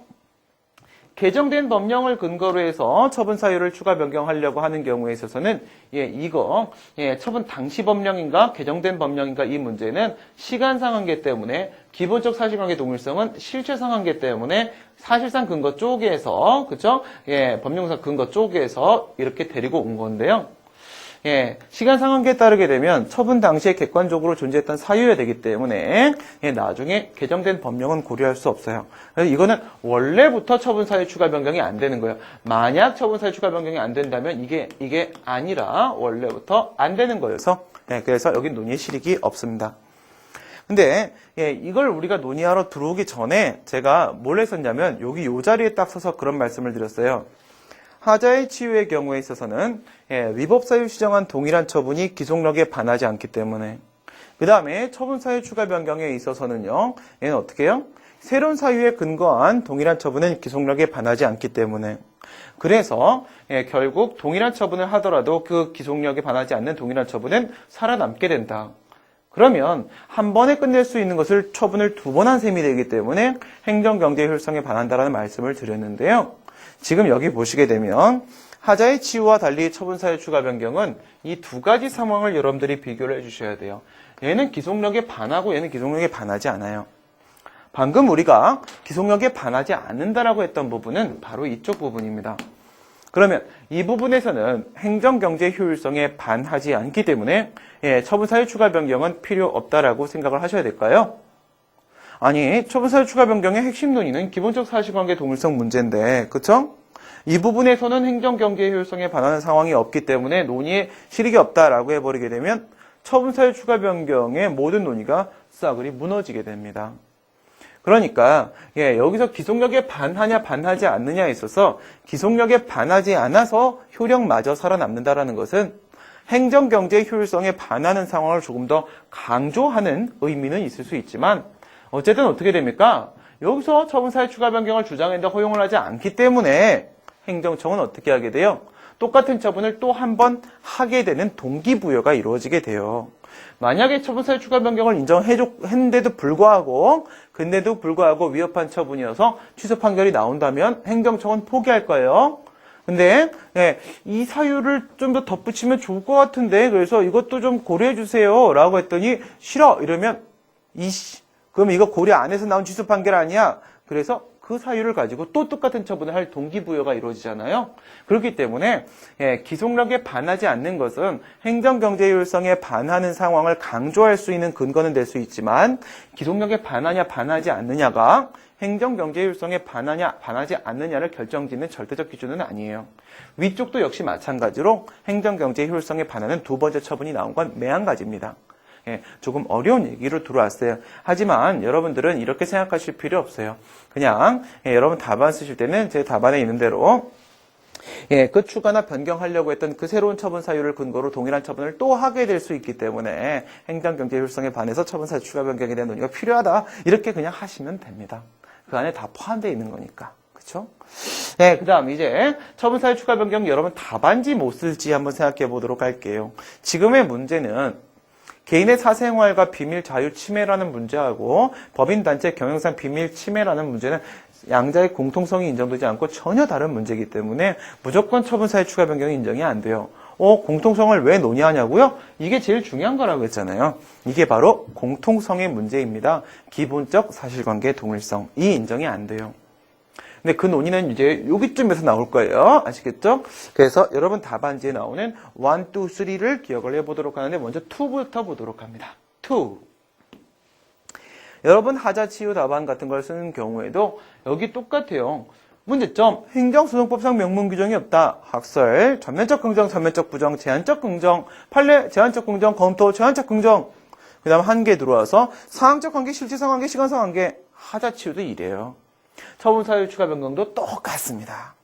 개정된 법령을 근거로 해서 처분 사유를 추가 변경하려고 하는 경우에 있어서는 이거 처분 당시 법령인가 개정된 법령인가 이 문제는 시간상 한계 때문에 기본적 사실관계 동일성은 실체상 한계 때문에 사실상 근거 쪽에서 그죠? 법령상 근거 쪽에서 이렇게 데리고 온 건데요. 시간 상한계에 따르게 되면 처분 당시에 객관적으로 존재했던 사유여야 되기 때문에 나중에 개정된 법령은 고려할 수 없어요. 그래서 이거는 원래부터 처분 사유 추가 변경이 안 되는 거예요. 만약 처분 사유 추가 변경이 안 된다면 이게 아니라 원래부터 안 되는 거여서 그래서 여기 논의의 실익이 없습니다. 근데 이걸 우리가 논의하러 들어오기 전에 제가 뭘 했었냐면 여기 요 자리에 딱 서서 그런 말씀을 드렸어요. 하자의 치유의 경우에 있어서는 위법사유 시정한 동일한 처분이 기속력에 반하지 않기 때문에 그 다음에 처분사유 추가 변경에 있어서는요. 얘는 어떻게 해요? 새로운 사유에 근거한 동일한 처분은 기속력에 반하지 않기 때문에 그래서 결국 동일한 처분을 하더라도 그 기속력에 반하지 않는 동일한 처분은 살아남게 된다. 그러면 한 번에 끝낼 수 있는 것을 처분을 두 번 한 셈이 되기 때문에 행정경제 효율성에 반한다라는 말씀을 드렸는데요. 지금 여기 보시게 되면 하자의 치유와 달리 처분사유 추가 변경은 이 두 가지 상황을 여러분들이 비교를 해주셔야 돼요. 얘는 기속력에 반하고 얘는 기속력에 반하지 않아요. 방금 우리가 기속력에 반하지 않는다라고 했던 부분은 바로 이쪽 부분입니다. 그러면 이 부분에서는 행정경제 효율성에 반하지 않기 때문에 처분사유 추가 변경은 필요 없다라고 생각을 하셔야 될까요? 아니, 처분사유 추가 변경의 핵심 논의는 기본적 사실관계 동일성 문제인데, 그쵸? 이 부분에서는 행정경제 효율성에 반하는 상황이 없기 때문에 논의에 실익이 없다라고 해버리게 되면 처분사유 추가 변경의 모든 논의가 싸그리 무너지게 됩니다. 그러니까 여기서 기속력에 반하냐 반하지 않느냐에 있어서 기속력에 반하지 않아서 효력마저 살아남는다라는 것은 행정경제 효율성에 반하는 상황을 조금 더 강조하는 의미는 있을 수 있지만 어쨌든 어떻게 됩니까? 여기서 처분사유 추가 변경을 주장했는데 허용을 하지 않기 때문에 행정청은 어떻게 하게 돼요? 똑같은 처분을 또 한 번 하게 되는 동기부여가 이루어지게 돼요. 만약에 처분사유 추가 변경을 인정했는데도 불구하고 위협한 처분이어서 취소 판결이 나온다면 행정청은 포기할 거예요. 근데 이 사유를 좀 더 덧붙이면 좋을 것 같은데 그래서 이것도 좀 고려해 주세요 라고 했더니 싫어 이러면 그럼 이거 고려 안 해서 나온 취소 판결 아니야? 그래서 그 사유를 가지고 또 똑같은 처분을 할 동기부여가 이루어지잖아요. 그렇기 때문에 기속력에 반하지 않는 것은 행정경제효율성에 반하는 상황을 강조할 수 있는 근거는 될 수 있지만 기속력에 반하냐 반하지 않느냐가 행정경제 효율성에 반하냐 반하지 않느냐를 결정짓는 절대적 기준은 아니에요. 위쪽도 역시 마찬가지로 행정경제 효율성에 반하는 두 번째 처분이 나온 건 매한가지입니다. 예, 조금 어려운 얘기로 들어왔어요. 하지만 여러분들은 이렇게 생각하실 필요 없어요. 그냥 여러분 답안 쓰실 때는 제 답안에 있는 대로 그 추가나 변경하려고 했던 그 새로운 처분 사유를 근거로 동일한 처분을 또 하게 될 수 있기 때문에 행정경제 효율성에 반해서 처분 사유 추가 변경에 대한 논의가 필요하다. 이렇게 그냥 하시면 됩니다. 그 안에 다 포함되어 있는 거니까. 그쵸? 네, 그 다음 이제 처분 사유 추가 변경 여러분 답안지 못 쓸지 한번 생각해 보도록 할게요. 지금의 문제는 개인의 사생활과 비밀 자유 침해라는 문제하고 법인단체 경영상 비밀 침해라는 문제는 양자의 공통성이 인정되지 않고 전혀 다른 문제이기 때문에 무조건 처분 사유 추가 변경이 인정이 안 돼요. 공통성을 왜 논의하냐고요? 이게 제일 중요한 거라고 했잖아요. 이게 바로 공통성의 문제입니다. 기본적 사실관계 동일성. 이 인정이 안 돼요. 근데 그 논의는 이제 여기쯤에서 나올 거예요. 아시겠죠? 그래서 여러분 답안지에 나오는 1, 2, 3를 기억을 해보도록 하는데 먼저 2부터 보도록 합니다. 2. 여러분 하자치유 답안 같은 걸 쓰는 경우에도 여기 똑같아요. 문제점, 행정소송법상 명문 규정이 없다. 학설, 전면적 긍정, 전면적 부정, 제한적 긍정, 판례, 제한적 긍정, 검토, 제한적 긍정. 그 다음 한계 들어와서 사항적 관계, 실질상 관계, 시간상 관계. 하자치유도 이래요. 처분사유 추가 변경도 똑같습니다.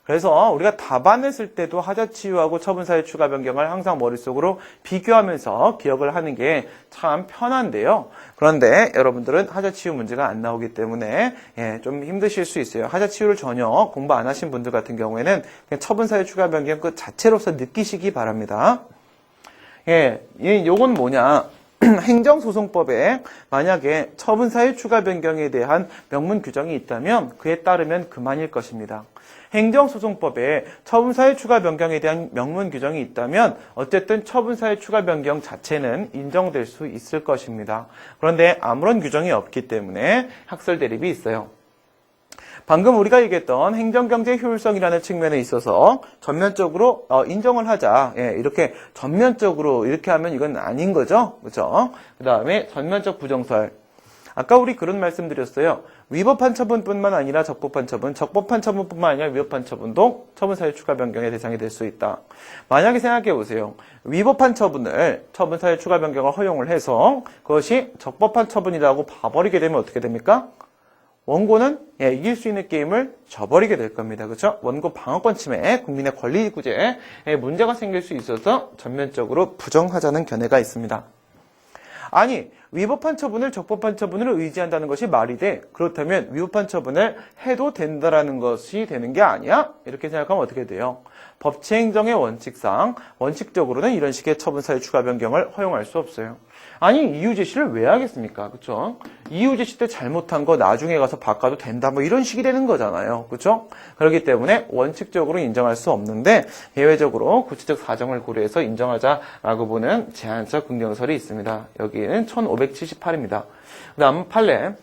그래서 우리가 답안을 쓸 때도 하자치유하고 처분사유 추가 변경을 항상 머릿속으로 비교하면서 기억을 하는 게 참 편한데요. 그런데 여러분들은 하자치유 문제가 안 나오기 때문에 좀 힘드실 수 있어요. 하자치유를 전혀 공부 안 하신 분들 같은 경우에는 그냥 처분사유 추가 변경 그 자체로서 느끼시기 바랍니다. 요건 뭐냐. 행정소송법에 만약에 처분사유 추가 변경에 대한 명문 규정이 있다면 그에 따르면 그만일 것입니다. 행정소송법에 처분사유 추가 변경에 대한 명문 규정이 있다면 어쨌든 처분사유 추가 변경 자체는 인정될 수 있을 것입니다. 그런데 아무런 규정이 없기 때문에 학설 대립이 있어요. 방금 우리가 얘기했던 행정경제 효율성이라는 측면에 있어서 전면적으로 인정을 하자. 이렇게 전면적으로 이렇게 하면 이건 아닌 거죠. 그렇죠? 그 다음에 전면적 부정설. 아까 우리 그런 말씀 드렸어요. 위법한 처분뿐만 아니라 적법한 처분, 적법한 처분뿐만 아니라 위법한 처분도 처분사유 추가 변경의 대상이 될 수 있다. 만약에 생각해 보세요. 위법한 처분을 처분사유 추가 변경을 허용을 해서 그것이 적법한 처분이라고 봐버리게 되면 어떻게 됩니까? 원고는 이길 수 있는 게임을 져버리게 될 겁니다. 그렇죠? 원고 방어권 침해, 국민의 권리 구제에 문제가 생길 수 있어서 전면적으로 부정하자는 견해가 있습니다. 아니, 위법한 처분을 적법한 처분으로 의지한다는 것이 말이 돼. 그렇다면 위법한 처분을 해도 된다라는 것이 되는 게 아니야? 이렇게 생각하면 어떻게 돼요? 법치행정의 원칙상 원칙적으로는 이런 식의 처분사유 추가 변경을 허용할 수 없어요. 아니, 이유 제시를 왜 하겠습니까? 그쵸? 이유 제시 때 잘못한 거 나중에 가서 바꿔도 된다. 뭐 이런 식이 되는 거잖아요. 그쵸? 그렇기 때문에 원칙적으로 인정할 수 없는데 예외적으로 구체적 사정을 고려해서 인정하자라고 보는 제한적 긍정설이 있습니다. 여기는 1578입니다. 그 다음 판례.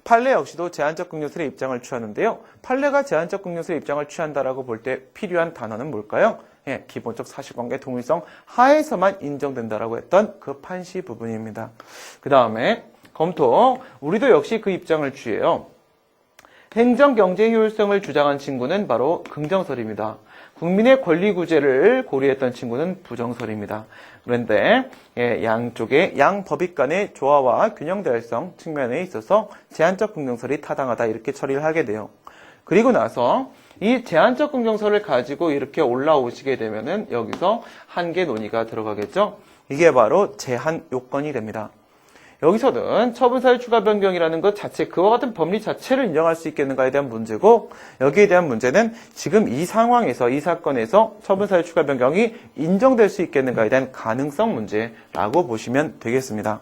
판례 역시도 제한적 긍정설의 입장을 취하는데요. 판례가 제한적 긍정설의 입장을 취한다라고 볼 때 필요한 단어는 뭘까요? 기본적 사실관계 동일성 하에서만 인정된다라고 했던 그 판시 부분입니다. 그 다음에 검토. 우리도 역시 그 입장을 취해요. 행정경제 효율성을 주장한 친구는 바로 긍정설입니다. 국민의 권리 구제를 고려했던 친구는 부정설입니다. 그런데 양쪽의 양법익 간의 조화와 균형 대응성 측면에 있어서 제한적 긍정설이 타당하다 이렇게 처리를 하게 돼요. 그리고 나서 이 제한적 긍정설을 가지고 이렇게 올라오시게 되면은 여기서 한계 논의가 들어가겠죠. 이게 바로 제한 요건이 됩니다. 여기서는 처분사유 추가 변경이라는 것 자체, 그와 같은 법리 자체를 인정할 수 있겠는가에 대한 문제고, 여기에 대한 문제는 지금 이 상황에서, 이 사건에서 처분사유 추가 변경이 인정될 수 있겠는가에 대한 가능성 문제라고 보시면 되겠습니다.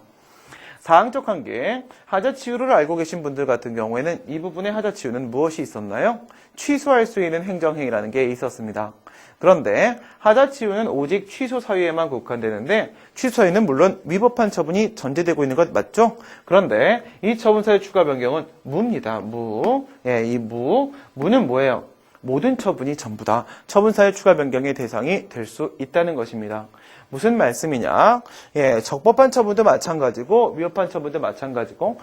사항적 관계, 하자치유를 알고 계신 분들 같은 경우에는 이 부분의 하자치유는 무엇이 있었나요? 취소할 수 있는 행정행위라는 게 있었습니다. 그런데 하자치유는 오직 취소 사유에만 국한되는데 취소 사유는 물론 위법한 처분이 전제되고 있는 것 맞죠? 그런데 이 처분 사유 추가 변경은 무입니다. 무. 이 무는 뭐예요? 모든 처분이 전부 다 처분사유 추가 변경의 대상이 될 수 있다는 것입니다. 무슨 말씀이냐? 적법한 처분도 마찬가지고 위법한 처분도 마찬가지고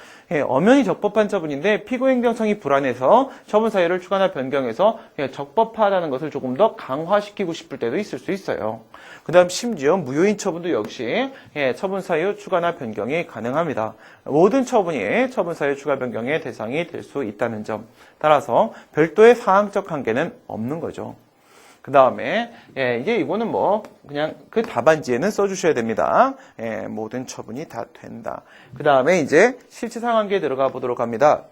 엄연히 적법한 처분인데 피고행정청이 불안해서 처분 사유를 추가나 변경해서 적법하다는 것을 조금 더 강화시키고 싶을 때도 있을 수 있어요. 그 다음 심지어 무효인 처분도 역시 처분 사유 추가나 변경이 가능합니다. 모든 처분이 처분 사유 추가 변경의 대상이 될 수 있다는 점. 따라서 별도의 사항적 한계는 없는 거죠. 그 다음에 이제 이거는 뭐 그냥 그 답안지에는 써주셔야 됩니다. 모든 처분이 다 된다. 그 다음에 이제 실체상 한계에 들어가 보도록 합니다.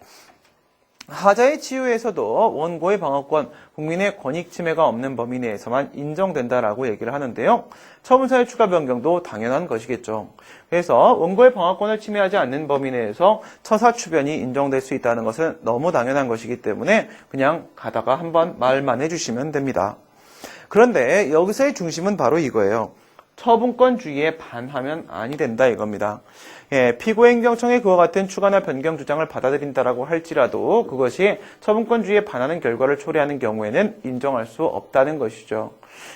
하자의 치유에서도 원고의 방어권, 국민의 권익 침해가 없는 범위 내에서만 인정된다라고 얘기를 하는데요. 처분사유 추가 변경도 당연한 것이겠죠. 그래서 원고의 방어권을 침해하지 않는 범위 내에서 처사 추변이 인정될 수 있다는 것은 너무 당연한 것이기 때문에 그냥 가다가 한번 말만 해주시면 됩니다. 그런데 여기서의 중심은 바로 이거예요. 처분권주의에 반하면 아니 된다 이겁니다. 피고행정청의 그와 같은 추가나 변경 주장을 받아들인다라고 할지라도 그것이 처분권주의에 반하는 결과를 초래하는 경우에는 인정할 수 없다는 것이죠.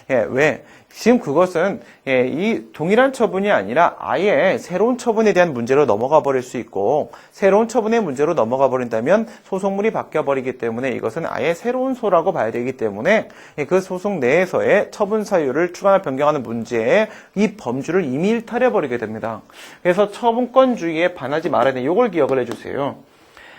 왜? 지금 그것은 이 동일한 처분이 아니라 아예 새로운 처분에 대한 문제로 넘어가 버릴 수 있고 새로운 처분의 문제로 넘어가 버린다면 소송물이 바뀌어 버리기 때문에 이것은 아예 새로운 소라고 봐야 되기 때문에 그 소송 내에서의 처분 사유를 추가나 변경하는 문제에 이 범주를 이미 일탈해 버리게 됩니다. 그래서 처분권주의에 반하지 말아야 돼. 이걸 기억을 해주세요.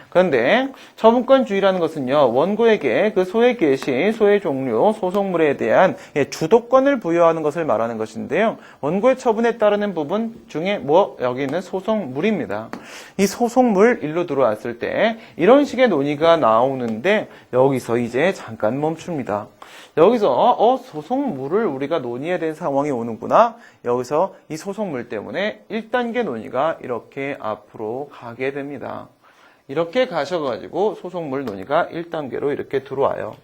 그런데 처분권주의라는 것은요, 원고에게 그 소의 개시, 소의 종류, 소송물에 대한 주도권을 부여하는 것을 말하는 것인데요. 원고의 처분에 따르는 부분 중에 여기 있는 소송물입니다. 이 소송물 일로 들어왔을 때 이런 식의 논의가 나오는데 여기서 이제 잠깐 멈춥니다. 여기서 소송물을 우리가 논의해야 되는 상황이 오는구나. 여기서 이 소송물 때문에 1단계 논의가 이렇게 앞으로 가게 됩니다. 이렇게 가셔가지고 소송물 논의가 1단계로 이렇게 들어와요.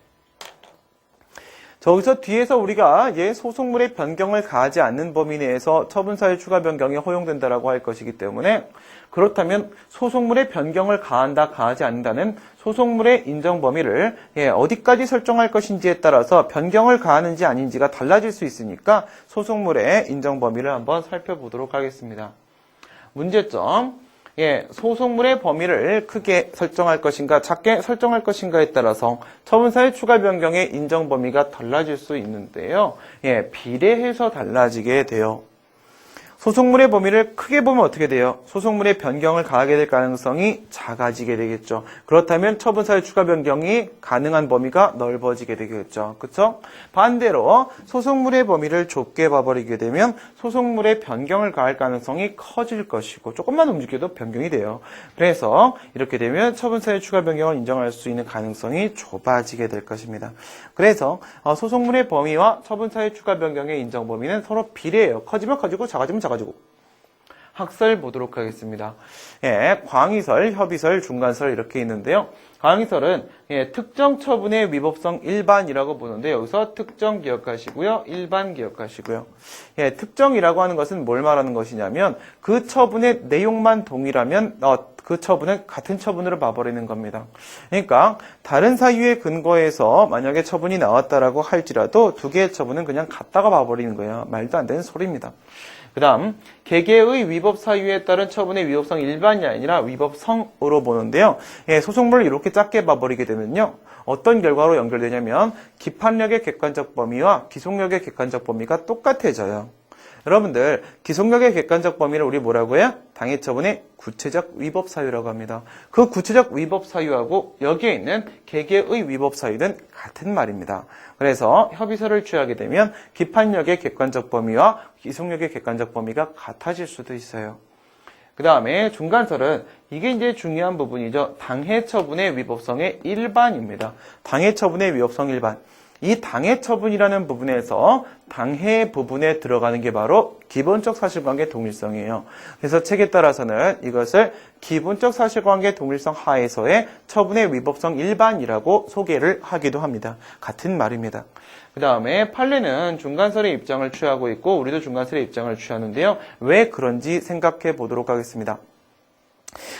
저기서 뒤에서 우리가 소송물의 변경을 가하지 않는 범위 내에서 처분사유 추가 변경이 허용된다라고 할 것이기 때문에 그렇다면 소송물의 변경을 가한다, 가하지 않는다는 소송물의 인정 범위를 어디까지 설정할 것인지에 따라서 변경을 가하는지 아닌지가 달라질 수 있으니까 소송물의 인정 범위를 한번 살펴보도록 하겠습니다. 문제점. 소송물의 범위를 크게 설정할 것인가 작게 설정할 것인가에 따라서 처분사유 추가 변경의 인정 범위가 달라질 수 있는데요. 비례해서 달라지게 돼요. 소송물의 범위를 크게 보면 어떻게 돼요? 소송물의 변경을 가하게 될 가능성이 작아지게 되겠죠. 그렇다면 처분사유 추가 변경이 가능한 범위가 넓어지게 되겠죠. 그렇죠? 반대로 소송물의 범위를 좁게 봐버리게 되면 소송물의 변경을 가할 가능성이 커질 것이고 조금만 움직여도 변경이 돼요. 그래서 이렇게 되면 처분사유 추가 변경을 인정할 수 있는 가능성이 좁아지게 될 것입니다. 그래서 소송물의 범위와 처분사유 추가 변경의 인정 범위는 서로 비례해요. 커지면 커지고 작아지면 작아지고. 학설 보도록 하겠습니다. 광의설, 협의설, 중간설 이렇게 있는데요. 광의설은 특정 처분의 위법성 일반이라고 보는데 여기서 특정 기억하시고요. 일반 기억하시고요. 특정이라고 하는 것은 뭘 말하는 것이냐면 그 처분의 내용만 동일하면 그 처분은 같은 처분으로 봐버리는 겁니다. 그러니까 다른 사유에 근거해서 만약에 처분이 나왔다라고 할지라도 두 개의 처분은 그냥 같다가 봐버리는 거예요. 말도 안 되는 소리입니다. 그 다음 개개의 위법 사유에 따른 처분의 위법성 일반이 아니라 위법성으로 보는데요. 소송물을 이렇게 작게 봐버리게 되면요. 어떤 결과로 연결되냐면 기판력의 객관적 범위와 기속력의 객관적 범위가 똑같아져요. 여러분들 기속력의 객관적 범위를 우리 뭐라고 해요? 당해 처분의 구체적 위법 사유라고 합니다. 그 구체적 위법 사유하고 여기에 있는 개개의 위법 사유는 같은 말입니다. 그래서 협의설을 취하게 되면 기판력의 객관적 범위와 기속력의 객관적 범위가 같아질 수도 있어요. 그 다음에 중간설은 이게 이제 중요한 부분이죠. 당해 처분의 위법성의 일반입니다. 당해 처분의 위법성 일반. 이 당해 처분이라는 부분에서 당해 부분에 들어가는 게 바로 기본적 사실관계 동일성이에요. 그래서 책에 따라서는 이것을 기본적 사실관계 동일성 하에서의 처분의 위법성 일반이라고 소개를 하기도 합니다. 같은 말입니다. 그 다음에 판례는 중간설의 입장을 취하고 있고 우리도 중간설의 입장을 취하는데요. 왜 그런지 생각해 보도록 하겠습니다.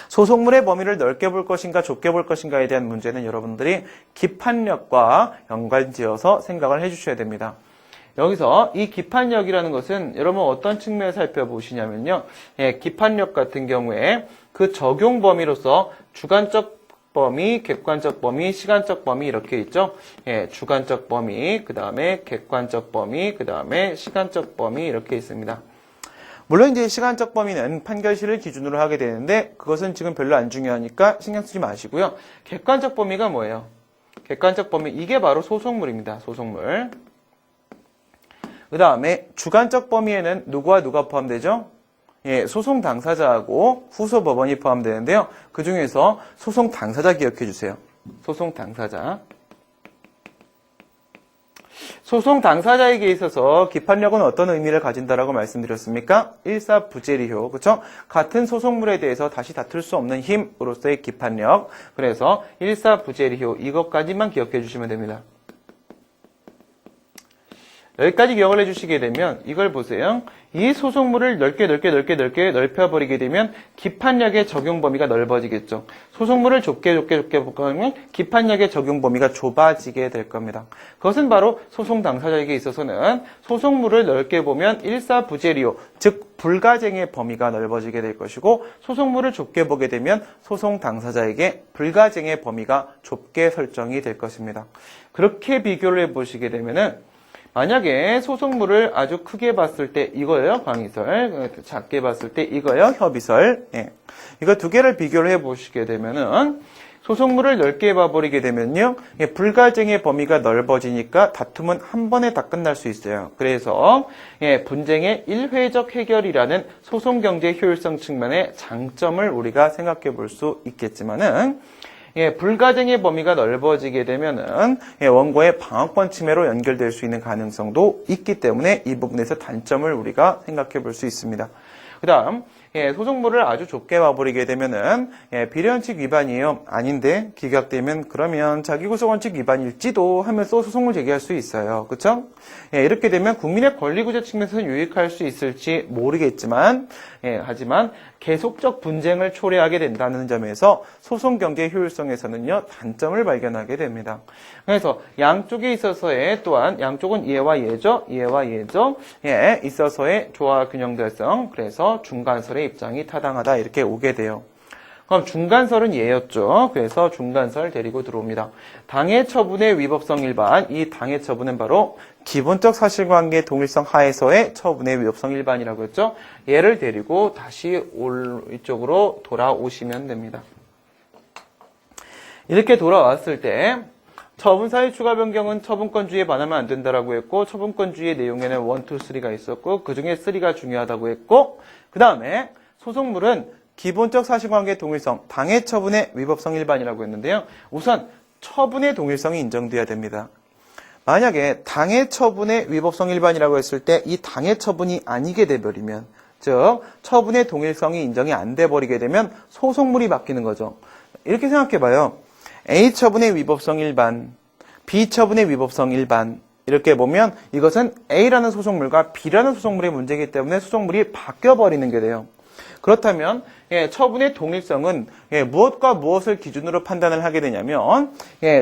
소속물의 범위를 넓게 볼 것인가 좁게 볼 것인가에 대한 문제는 여러분들이 기판력과 연관지어서 생각을 해주셔야 됩니다. 여기서 이 기판력이라는 것은 여러분 어떤 측면을 살펴보시냐면요. 기판력 같은 경우에 그 적용 범위로서 주관적 범위, 객관적 범위, 시간적 범위 이렇게 있죠. 주관적 범위, 그 다음에 객관적 범위, 그 다음에 시간적 범위 이렇게 있습니다. 물론 이제 시간적 범위는 판결시를 기준으로 하게 되는데 그것은 지금 별로 안 중요하니까 신경 쓰지 마시고요. 객관적 범위가 뭐예요? 객관적 범위, 이게 바로 소속물입니다. 소속물. 그 다음에 주관적 범위에는 누구와 누가 포함되죠? 소송 당사자하고 후소 법원이 포함되는데요. 그 중에서 소송 당사자 기억해 주세요. 소송 당사자. 소송 당사자에게 있어서 기판력은 어떤 의미를 가진다라고 말씀드렸습니까? 일사부재리효, 그렇죠? 같은 소송물에 대해서 다시 다툴 수 없는 힘으로서의 기판력. 그래서 일사부재리효 이것까지만 기억해 주시면 됩니다. 여기까지 기억을 해주시게 되면 이걸 보세요. 이 소속물을 넓게 넓혀버리게 되면 기판력의 적용 범위가 넓어지겠죠. 소속물을 좁게 보면 기판력의 적용 범위가 좁아지게 될 겁니다. 그것은 바로 소송 당사자에게 있어서는 소속물을 넓게 보면 일사부재리효, 즉 불가쟁의 범위가 넓어지게 될 것이고 소속물을 좁게 보게 되면 소송 당사자에게 불가쟁의 범위가 좁게 설정이 될 것입니다. 그렇게 비교를 해보시게 되면은 만약에 소속물을 아주 크게 봤을 때 이거예요, 방위설. 작게 봤을 때 이거예요, 협의설. 이거 두 개를 비교를 해보시게 되면은 소속물을 넓게 봐버리게 되면요, 불가쟁의 범위가 넓어지니까 다툼은 한 번에 다 끝날 수 있어요. 그래서 분쟁의 일회적 해결이라는 소송경제 효율성 측면의 장점을 우리가 생각해 볼 수 있겠지만은 불가쟁의 범위가 넓어지게 되면은 원고의 방어권 침해로 연결될 수 있는 가능성도 있기 때문에 이 부분에서 단점을 우리가 생각해 볼 수 있습니다. 그 다음 소속물을 아주 좁게 봐버리게 되면은 비례원칙 위반이에요. 아닌데 기각되면 그러면 자기구속원칙 위반일지도 하면서 소송을 제기할 수 있어요. 그렇죠? 이렇게 되면 국민의 권리구제 측면에서는 유익할 수 있을지 모르겠지만 하지만 계속적 분쟁을 초래하게 된다는 점에서 소송경제 효율성에서는요 단점을 발견하게 됩니다. 그래서 양쪽에 있어서의 또한 양쪽은 예와 예죠. 예와 예죠. 있어서의 조화 균형 달성. 그래서 중간설의 입장이 타당하다 이렇게 오게 돼요. 그럼 중간설은 예였죠. 그래서 중간설 데리고 들어옵니다. 당해 처분의 위법성 일반. 이 당해 처분은 바로 기본적 사실관계 동일성 하에서의 처분의 위법성 일반이라고 했죠. 얘를 데리고 다시 이쪽으로 돌아오시면 됩니다. 이렇게 돌아왔을 때 처분사유 추가 변경은 처분권주의에 반하면 안 된다라고 했고 처분권주의 내용에는 1, 2, 3가 있었고 그 중에 3가 중요하다고 했고 그 다음에 소속물은 기본적 사실관계 동일성, 당해 처분의 위법성 일반이라고 했는데요. 우선 처분의 동일성이 인정돼야 됩니다. 만약에 당해 처분의 위법성 일반이라고 했을 때 이 당해 처분이 아니게 돼버리면 즉 처분의 동일성이 인정이 안 돼버리게 되면 소속물이 바뀌는 거죠. 이렇게 생각해봐요. A 처분의 위법성 일반, B 처분의 위법성 일반 이렇게 보면 이것은 A라는 소속물과 B라는 소속물의 문제이기 때문에 소속물이 바뀌어버리는 게 돼요. 그렇다면 처분의 동일성은 무엇과 무엇을 기준으로 판단을 하게 되냐면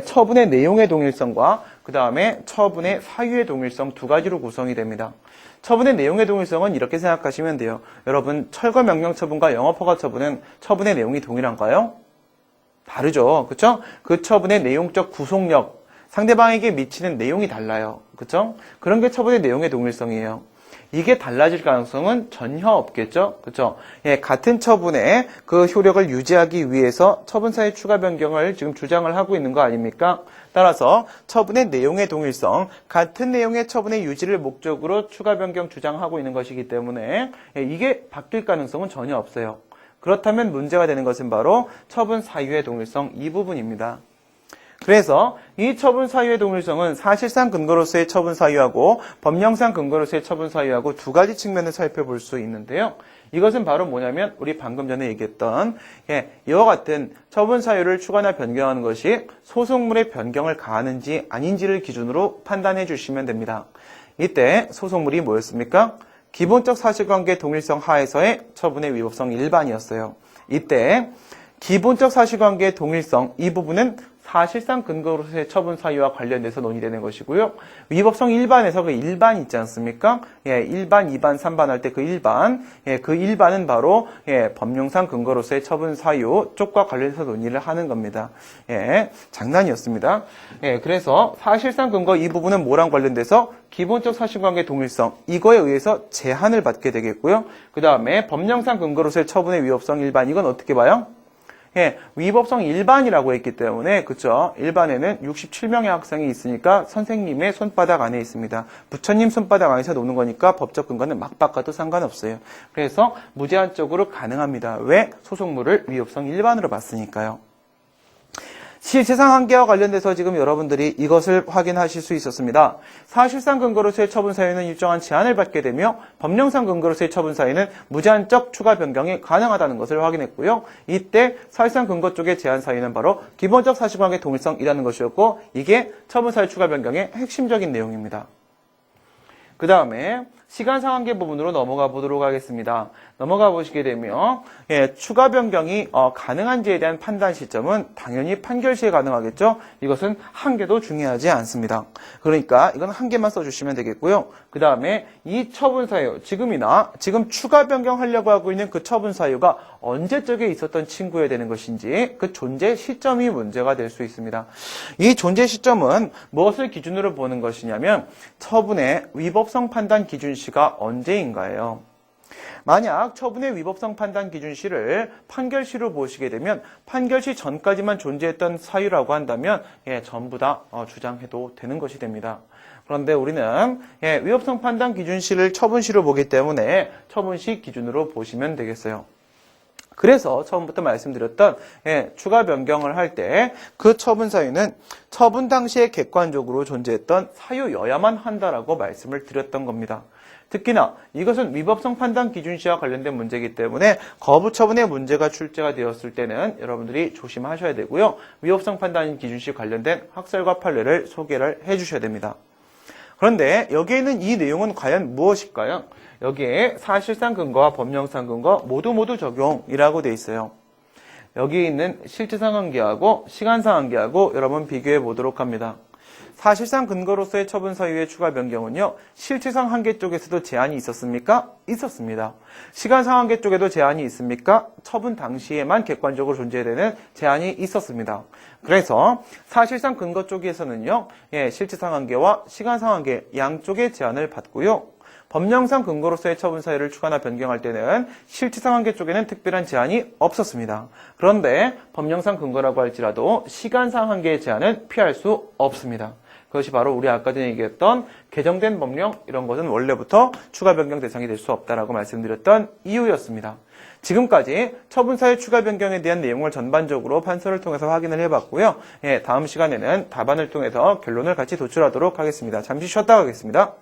처분의 내용의 동일성과 그 다음에 처분의 사유의 동일성 두 가지로 구성이 됩니다. 처분의 내용의 동일성은 이렇게 생각하시면 돼요. 여러분 철거명령 처분과 영업허가 처분은 처분의 내용이 동일한가요? 다르죠. 그렇죠? 그 처분의 내용적 구속력, 상대방에게 미치는 내용이 달라요. 그렇죠? 그런 게 처분의 내용의 동일성이에요. 이게 달라질 가능성은 전혀 없겠죠. 그렇죠? 같은 처분의 그 효력을 유지하기 위해서 처분사의 추가 변경을 지금 주장을 하고 있는 거 아닙니까? 따라서 처분의 내용의 동일성, 같은 내용의 처분의 유지를 목적으로 추가 변경 주장하고 있는 것이기 때문에 이게 바뀔 가능성은 전혀 없어요. 그렇다면 문제가 되는 것은 바로 처분 사유의 동일성 이 부분입니다. 그래서 이 처분 사유의 동일성은 사실상 근거로서의 처분 사유하고 법령상 근거로서의 처분 사유하고 두 가지 측면을 살펴볼 수 있는데요. 이것은 바로 뭐냐면 우리 방금 전에 얘기했던 이와 같은 처분 사유를 추가나 변경하는 것이 소속물의 변경을 가하는지 아닌지를 기준으로 판단해 주시면 됩니다. 이때 소속물이 뭐였습니까? 기본적 사실관계 동일성 하에서의 처분의 위법성 일반이었어요. 이때 기본적 사실관계의 동일성 이 부분은 사실상 근거로서의 처분 사유와 관련돼서 논의되는 것이고요. 위법성 1반에서 그 1반 있지 않습니까? 1반, 2반, 3반 할 때 그 1반, 그 1반은 바로 법령상 근거로서의 처분 사유 쪽과 관련해서 논의를 하는 겁니다. 장난이었습니다. 그래서 사실상 근거 이 부분은 뭐랑 관련돼서 기본적 사실관계 동일성 이거에 의해서 제한을 받게 되겠고요. 그 다음에 법령상 근거로서의 처분의 위법성 1반 이건 어떻게 봐요? 위법성 1반이라고 했기 때문에 그쵸? 1반에는 67명의 학생이 있으니까 선생님의 손바닥 안에 있습니다. 부처님 손바닥 안에서 노는 거니까 법적 근거는 막 바꿔도 상관없어요. 그래서 무제한적으로 가능합니다. 왜? 소속물을 위법성 1반으로 봤으니까요. 실체상 한계와 관련돼서 지금 여러분들이 이것을 확인하실 수 있었습니다. 사실상 근거로서의 처분 사유는 일정한 제한을 받게 되며 법령상 근거로서의 처분 사유는 무제한적 추가 변경이 가능하다는 것을 확인했고요. 이때 사실상 근거 쪽의 제한 사유는 바로 기본적 사실관계 동일성이라는 것이었고 이게 처분 사유 추가 변경의 핵심적인 내용입니다. 그 다음에 시간상한계 부분으로 넘어가 보도록 하겠습니다. 넘어가 보시게 되면 추가 변경이 가능한지에 대한 판단 시점은 당연히 판결 시에 가능하겠죠. 이것은 한계도 중요하지 않습니다. 그러니까 이건 한계만 써주시면 되겠고요. 그 다음에 이 처분 사유 지금 추가 변경하려고 하고 있는 그 처분 사유가 언제적에 있었던 친구여야 되는 것인지 그 존재 시점이 문제가 될 수 있습니다. 이 존재 시점은 무엇을 기준으로 보는 것이냐면 처분의 위법성 판단 기준시가 언제인가예요. 만약 처분의 위법성 판단 기준시를 판결시로 보시게 되면 판결시 전까지만 존재했던 사유라고 한다면 전부 다 주장해도 되는 것이 됩니다. 그런데 우리는 위법성 판단 기준시를 처분시로 보기 때문에 처분시 기준으로 보시면 되겠어요. 그래서 처음부터 말씀드렸던 추가 변경을 할 때 그 처분 사유는 처분 당시에 객관적으로 존재했던 사유여야만 한다라고 말씀을 드렸던 겁니다. 특히나 이것은 위법성 판단 기준시와 관련된 문제이기 때문에 거부 처분의 문제가 출제가 되었을 때는 여러분들이 조심하셔야 되고요. 위법성 판단 기준시 관련된 학설과 판례를 소개를 해주셔야 됩니다. 그런데 여기에 있는 이 내용은 과연 무엇일까요? 여기에 사실상 근거와 법령상 근거 모두 적용이라고 돼 있어요. 여기 있는 실체상 한계하고 시간상 한계하고 여러분 비교해 보도록 합니다. 사실상 근거로서의 처분 사유의 추가 변경은요. 실체상 한계 쪽에서도 제한이 있었습니까? 있었습니다. 시간상 한계 쪽에도 제한이 있습니까? 처분 당시에만 객관적으로 존재되는 제한이 있었습니다. 그래서 사실상 근거 쪽에서는요. 실체상 한계와 시간상 한계 양쪽의 제한을 받고요. 법령상 근거로서의 처분 사유를 추가나 변경할 때는 실체상 한계 쪽에는 특별한 제한이 없었습니다. 그런데 법령상 근거라고 할지라도 시간상 한계의 제한은 피할 수 없습니다. 그것이 바로 우리 아까 전에 얘기했던 개정된 법령 이런 것은 원래부터 추가 변경 대상이 될 수 없다라고 말씀드렸던 이유였습니다. 지금까지 처분 사유 추가 변경에 대한 내용을 전반적으로 판서를 통해서 확인을 해봤고요. 다음 시간에는 답안을 통해서 결론을 같이 도출하도록 하겠습니다. 잠시 쉬었다 가겠습니다.